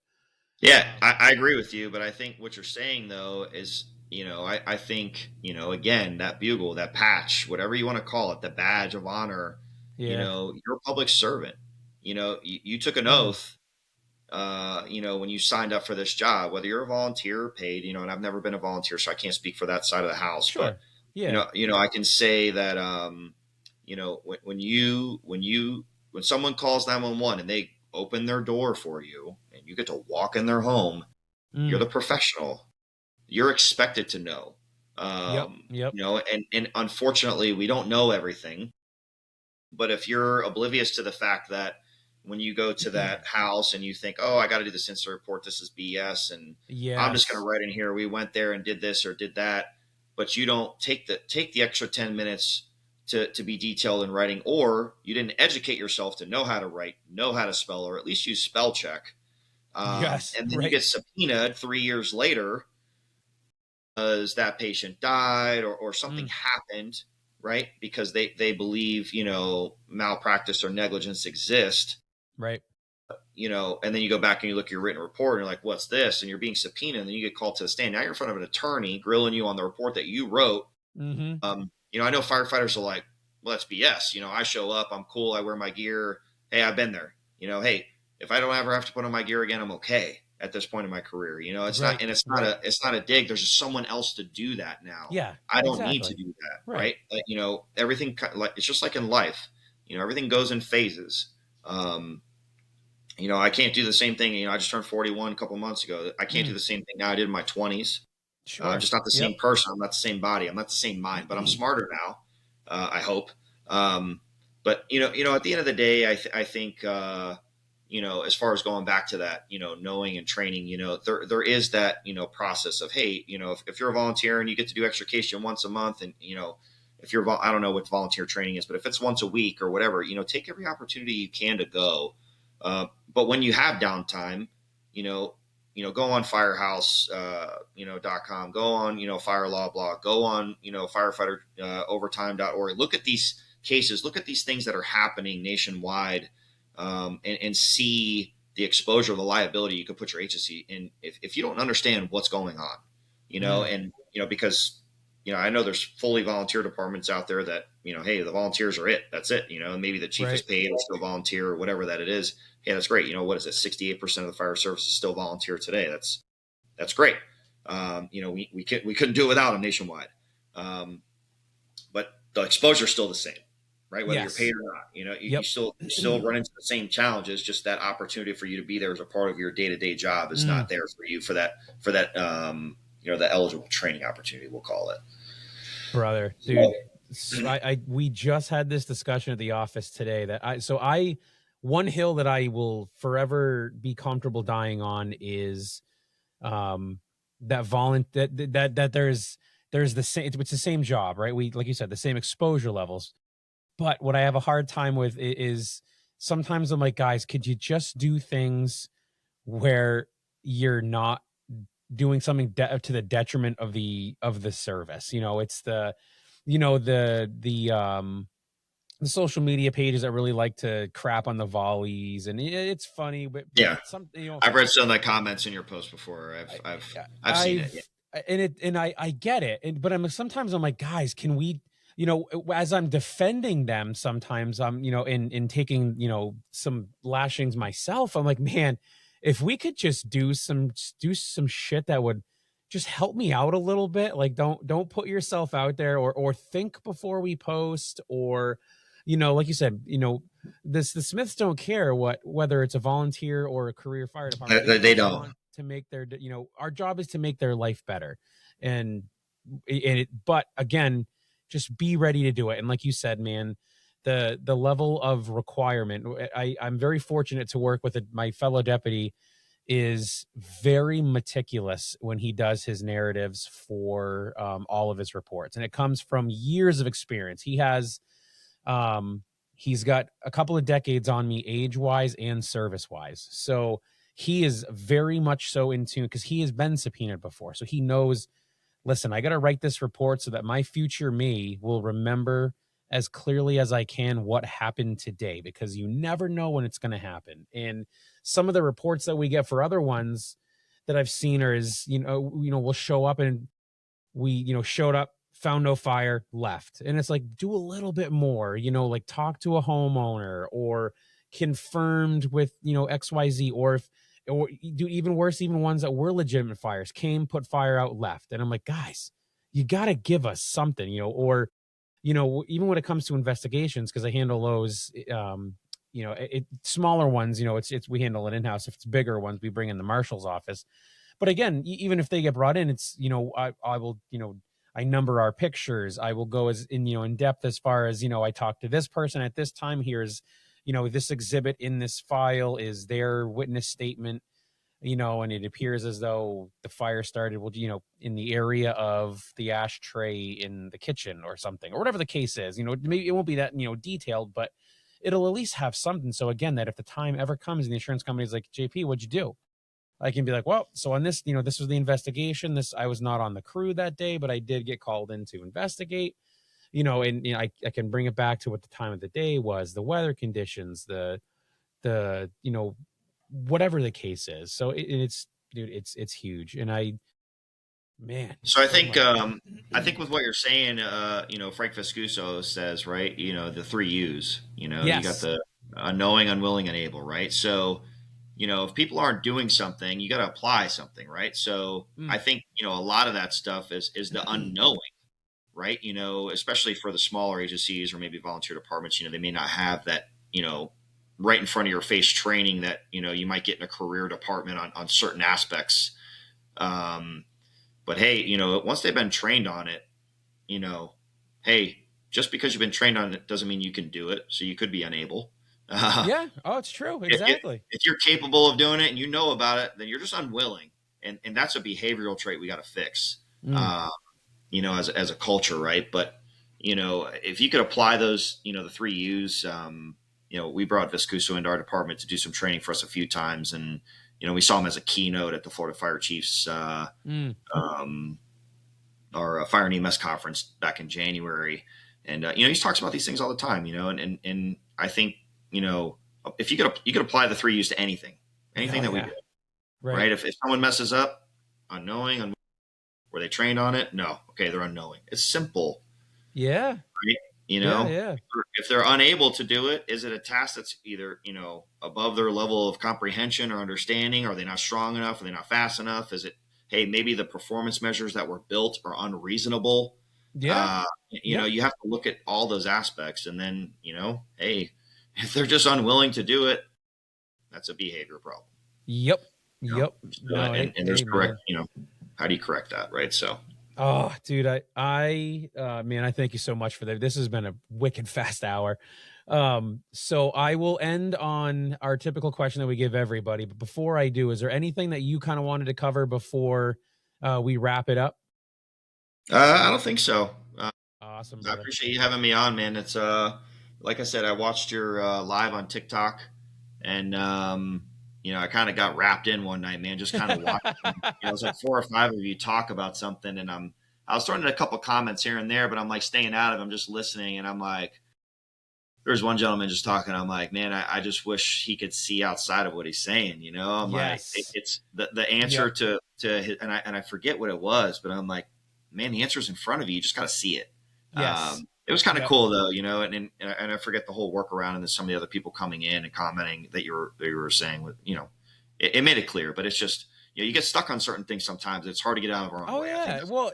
Yeah, I agree with you, but I think what you're saying though is, I think, again, that bugle, that patch, whatever you want to call it, the badge of honor, yeah. you're a public servant. You took an Mhm. oath, when you signed up for this job, whether you're a volunteer or paid, and I've never been a volunteer, so I can't speak for that side of the house, but Sure. Yeah. I can say that, when someone calls 911 and they open their door for you and you get to walk in their home, you're Mm. the professional. You're expected to know. Yep. Yep. And unfortunately, we don't know everything. But if you're oblivious to the fact that when you go to that house and you think, oh, I got to do this incident report, this is BS, and I'm just going to Yes. write in here, we went there and did this or did that, but you don't take the extra 10 minutes to be detailed in writing, or you didn't educate yourself to know how to write, know how to spell, or at least use spell check. Yes. And then you Right. get subpoenaed 3 years later because that patient died or something Mm. happened, right? Because they believe, malpractice or negligence exist, Right. and then you go back and you look at your written report and you're like, what's this? And you're being subpoenaed and then you get called to the stand. Now you're in front of an attorney grilling you on the report that you wrote. Mm-hmm. I know firefighters are like, well, that's BS. I show up, I'm cool, I wear my gear. Hey, I've been there. Hey, if I don't ever have to put on my gear again, I'm okay at this point in my career. It's not, Right. and Right. it's not a dig. There's just someone else to do that now. Yeah. I don't need to Exactly. do that. Right. Right. Everything, like, it's just like in life, everything goes in phases. I can't do the same thing. I just turned 41 a couple months ago. I can't do the same thing now I did in my 20s. I'm Sure. just not the same Yep. person. I'm not the same body. I'm not the same mind, but I'm smarter now. I hope. But at the end of the day, I think, as far as going back to that, knowing and training, there is that, process of, hey, if you're a volunteer and you get to do extrication once a month and, if you're, I don't know what volunteer training is, but if it's once a week or whatever, take every opportunity you can to go. But when you have downtime, go on firehouse, .com, go on, fire law blog, go on, firefighter, overtime.org. Look at these cases, look at these things that are happening nationwide, and see the exposure, the liability you could put your agency in if you don't understand what's going on, and, because, I know there's fully volunteer departments out there that, hey, the volunteers are it. That's it. And maybe the chief is Right. paid or still volunteer or whatever that it is. Yeah, that's great. What is it? 68% of the fire service is still volunteer today. That's great. We couldn't do it without them nationwide. But the exposure is still the same, right? Whether Yes. you're paid or not, you Yep. still run into the same challenges. Just that opportunity for you to be there as a part of your day-to-day job is not there for you for that, the eligible training opportunity, we'll call it. Brother, dude. We just had this discussion at the office today one hill that I will forever be comfortable dying on is that there's the same, it's the same job, right? We, like you said, the same exposure levels. But what I have a hard time with is sometimes I'm like, guys, could you just do things where you're not doing something to the detriment of the service? It's the social media pages that really like to crap on the volleys, and it's funny, but Yeah, some, I've read some of the comments in your post before. I've seen it. Yeah. And I get it, but sometimes I'm like, guys, can we, as I'm defending them, sometimes I'm, in taking, some lashings myself, I'm like, man, if we could just do some shit that would just help me out a little bit, like don't put yourself out there, or think before we post, or, like you said, the Smiths don't care whether it's a volunteer or a career fire department. They They just don't. want to make their, our job is to make their life better. And but again, just be ready to do it. And like you said, man, the level of requirement, I'm very fortunate to work with my fellow deputy is very meticulous when he does his narratives for all of his reports. And it comes from years of experience. He's got a couple of decades on me, age wise and service wise. So he is very much so in tune, because he has been subpoenaed before. So he knows listen, I got to write this report so that my future me will remember as clearly as I can what happened today, because you never know when it's going to happen. And some of the reports that we get for other ones that I've seen are we'll show up and we, showed up, found no fire, left. And it's like, do a little bit more, like talk to a homeowner or confirmed with, XYZ, or do even worse, even ones that were legitimate fires came, put fire out, left. And I'm like, guys, you got to give us something, or, even when it comes to investigations, because I handle those, smaller ones, we handle it in-house. If it's bigger ones, we bring in the marshal's office. But again, even if they get brought in, it's, I will, I number our pictures. I will go as in depth as far as, I talked to this person at this time. Here's, this exhibit in this file is their witness statement, and it appears as though the fire started, in the area of the ashtray in the kitchen or something, or whatever the case is. Maybe it won't be that, detailed, but it'll at least have something. So again, that if the time ever comes and the insurance company is like, JP, what'd you do? I can be like, well, so on this, this was the investigation. I was not on the crew that day, but I did get called in to investigate, I can bring it back to what the time of the day was, the weather conditions, the, whatever the case is. So it's huge. And So I think with what you're saying, Frank Vescuso says, right, the three U's, yes. You got the unknowing, unwilling, and able, right? So, if people aren't doing something, you got to apply something, right? So I think, a lot of that stuff is the unknowing, right? Especially for the smaller agencies or maybe volunteer departments, they may not have that, right in front of your face training that, you might get in a career department on certain aspects. But hey, once they've been trained on it, hey, just because you've been trained on it doesn't mean you can do it. So you could be unable. Yeah. Oh, it's true. Exactly. If you're capable of doing it and you know about it, then you're just unwilling. And that's a behavioral trait we got to fix, as a culture. Right. But, if you could apply those, the three U's, we brought Vescuso into our department to do some training for us a few times. And, we saw him as a keynote at the Florida Fire Chiefs, our Fire and EMS conference back in January. And, he talks about these things all the time, and I think, if you could apply the three U's to anything that we do, right? If someone messes up, unknowing, were they trained on it? No. Okay. They're unknowing. It's simple. Yeah. Right. Yeah. If they're unable to do it, is it a task that's either, above their level of comprehension or understanding? Are they not strong enough? Are they not fast enough? Is it, hey, maybe the performance measures that were built are unreasonable? Yeah. You have to look at all those aspects, and then, hey, if they're just unwilling to do it, that's a behavior problem. Yep. And there's correct, how do you correct that? Right. So. Oh, dude, I thank you so much for that. This has been a wicked fast hour. So I will end on our typical question that we give everybody. But before I do, is there anything that you kind of wanted to cover before we wrap it up? I don't think so. Awesome. I appreciate you having me on, man. It's like I said, I watched your live on TikTok, and I kind of got wrapped in one night, man, just kind of watching. It was like 4 or 5 of you talk about something, and I was throwing in a couple comments here and there, but I'm like staying out of it. I'm just listening, and I'm like, there's one gentleman just talking. I'm like, man, I just wish he could see outside of what he's saying. I'm yes. like, it's the answer to his, and I forget what it was, but I'm like, man, the answer's in front of you. You just got to see it. Yes. It was kind of cool though, and I forget the whole workaround, and then some of the other people coming in and commenting that you were saying with, it made it clear, but it's just, you get stuck on certain things sometimes. It's hard to get out of our own way. Yeah. Well,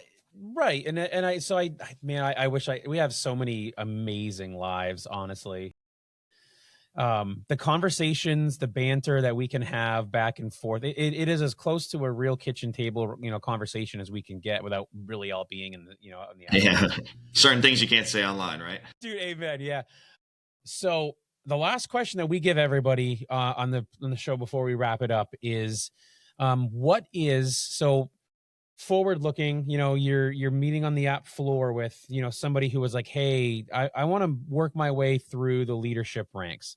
right. I wish we have so many amazing lives, honestly. The conversations, the banter that we can have back and forth, it is as close to a real kitchen table, conversation as we can get without really all being in the, certain things you can't say online, right? Dude, amen. Yeah. So the last question that we give everybody on the show before we wrap it up is, what is so forward looking, you're meeting on the app floor with, somebody who was like, hey, I want to work my way through the leadership ranks.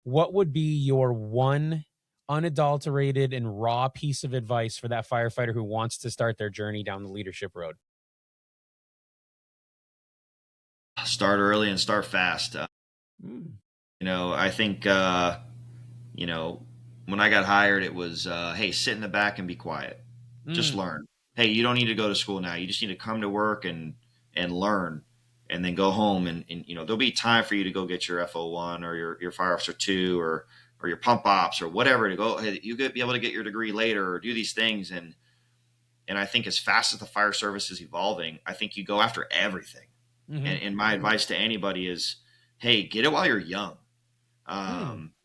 What would be your one unadulterated and raw piece of advice for that firefighter who wants to start their journey down the leadership road? start early and start fast. I think, when I got hired, it was, hey, sit in the back and be quiet. Just learn. Hey, you don't need to go to school now. You just need to come to work and learn, and then go home. And there'll be time for you to go get your FO1 or your Fire Officer 2 or your pump ops or whatever to go. Hey, you could be able to get your degree later or do these things. And I think as fast as the fire service is evolving, I think you go after everything. And my advice to anybody is, hey, get it while you're young.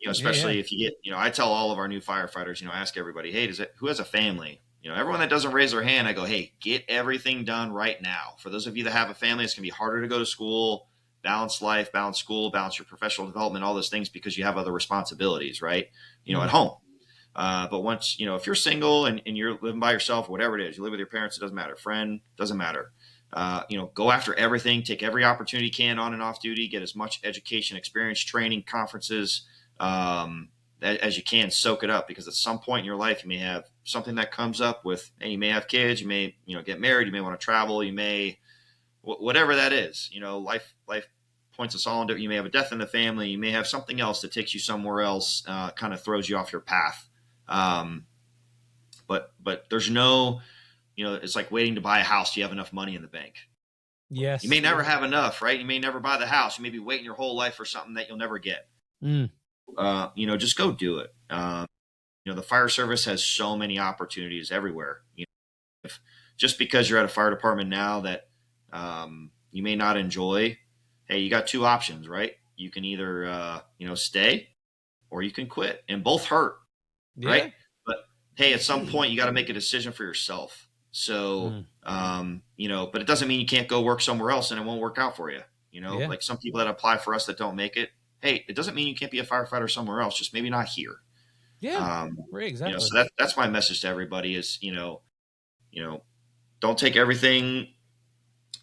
Especially if you get, I tell all of our new firefighters, ask everybody, hey, who has a family? Everyone that doesn't raise their hand, I go, hey, get everything done right now. For those of you that have a family, it's going to be harder to go to school, balance life, balance school, balance your professional development, all those things, because you have other responsibilities, right? At home. But once, if you're single and you're living by yourself, whatever it is, you live with your parents, it doesn't matter. Friend, doesn't matter. Go after everything, take every opportunity you can on and off duty, get as much education, experience, training, conferences, as you can, soak it up, because at some point in your life, you may have something that comes up with, hey, you may have kids, you may, get married, you may want to travel, you may, whatever that is, life points us all into, you may have a death in the family, you may have something else that takes you somewhere else, kind of throws you off your path. But there's no, it's like waiting to buy a house. Do you have enough money in the bank? Yes. You may never have enough, right? You may never buy the house. You may be waiting your whole life for something that you'll never get. Just go do it. The fire service has so many opportunities everywhere. Just because you're at a fire department now that you may not enjoy, hey, you got two options, right? You can either, stay, or you can quit, and both hurt, right? But hey, at some point you got to make a decision for yourself. So, but it doesn't mean you can't go work somewhere else and it won't work out for you. Like some people that apply for us that don't make it. Hey, it doesn't mean you can't be a firefighter somewhere else, just maybe not here. Yeah. Right. Exactly. So that's my message to everybody is, don't take everything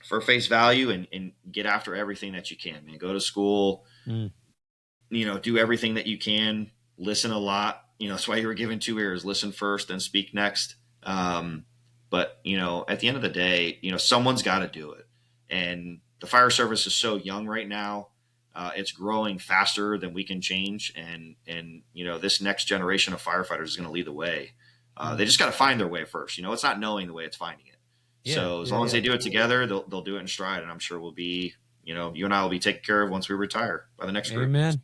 for face value and get after everything that you can, man. Go to school, do everything that you can, listen a lot. That's why you were given 2 ears, listen first, then speak next. But at the end of the day, someone's got to do it. And the fire service is so young right now. It's growing faster than we can change. And this next generation of firefighters is going to lead the way. They just got to find their way first. It's not knowing the way, it's finding it. So as long as they do it together, they'll do it in stride. And I'm sure we'll be, you and I will be taken care of once we retire by the next group. Amen.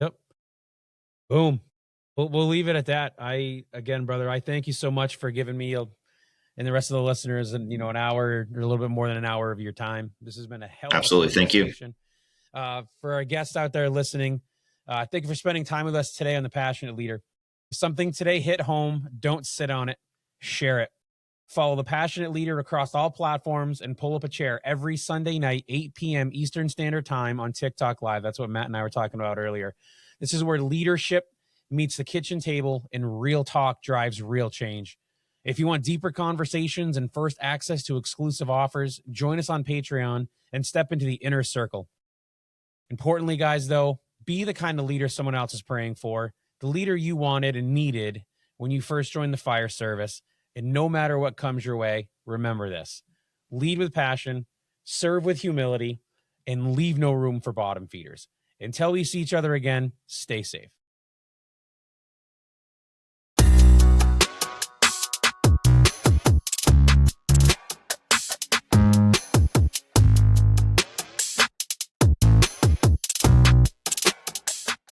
Yep. Boom. We'll leave it at that. Again, brother, I thank you so much for giving me and the rest of the listeners and, an hour or a little bit more than an hour of your time. This has been a hell of a conversation. Thank you. For our guests out there listening, thank you for spending time with us today on The Passionate Leader. If something today hit home, don't sit on it, share it. Follow The Passionate Leader across all platforms and pull up a chair every Sunday night, 8 p.m. Eastern Standard Time on TikTok Live. That's what Matt and I were talking about earlier. This is where leadership meets the kitchen table and real talk drives real change. If you want deeper conversations and first access to exclusive offers, join us on Patreon and step into the inner circle. Importantly, guys, though, be the kind of leader someone else is praying for, the leader you wanted and needed when you first joined the fire service. And no matter what comes your way, remember this: lead with passion, serve with humility, and leave no room for bottom feeders. Until we see each other again, stay safe.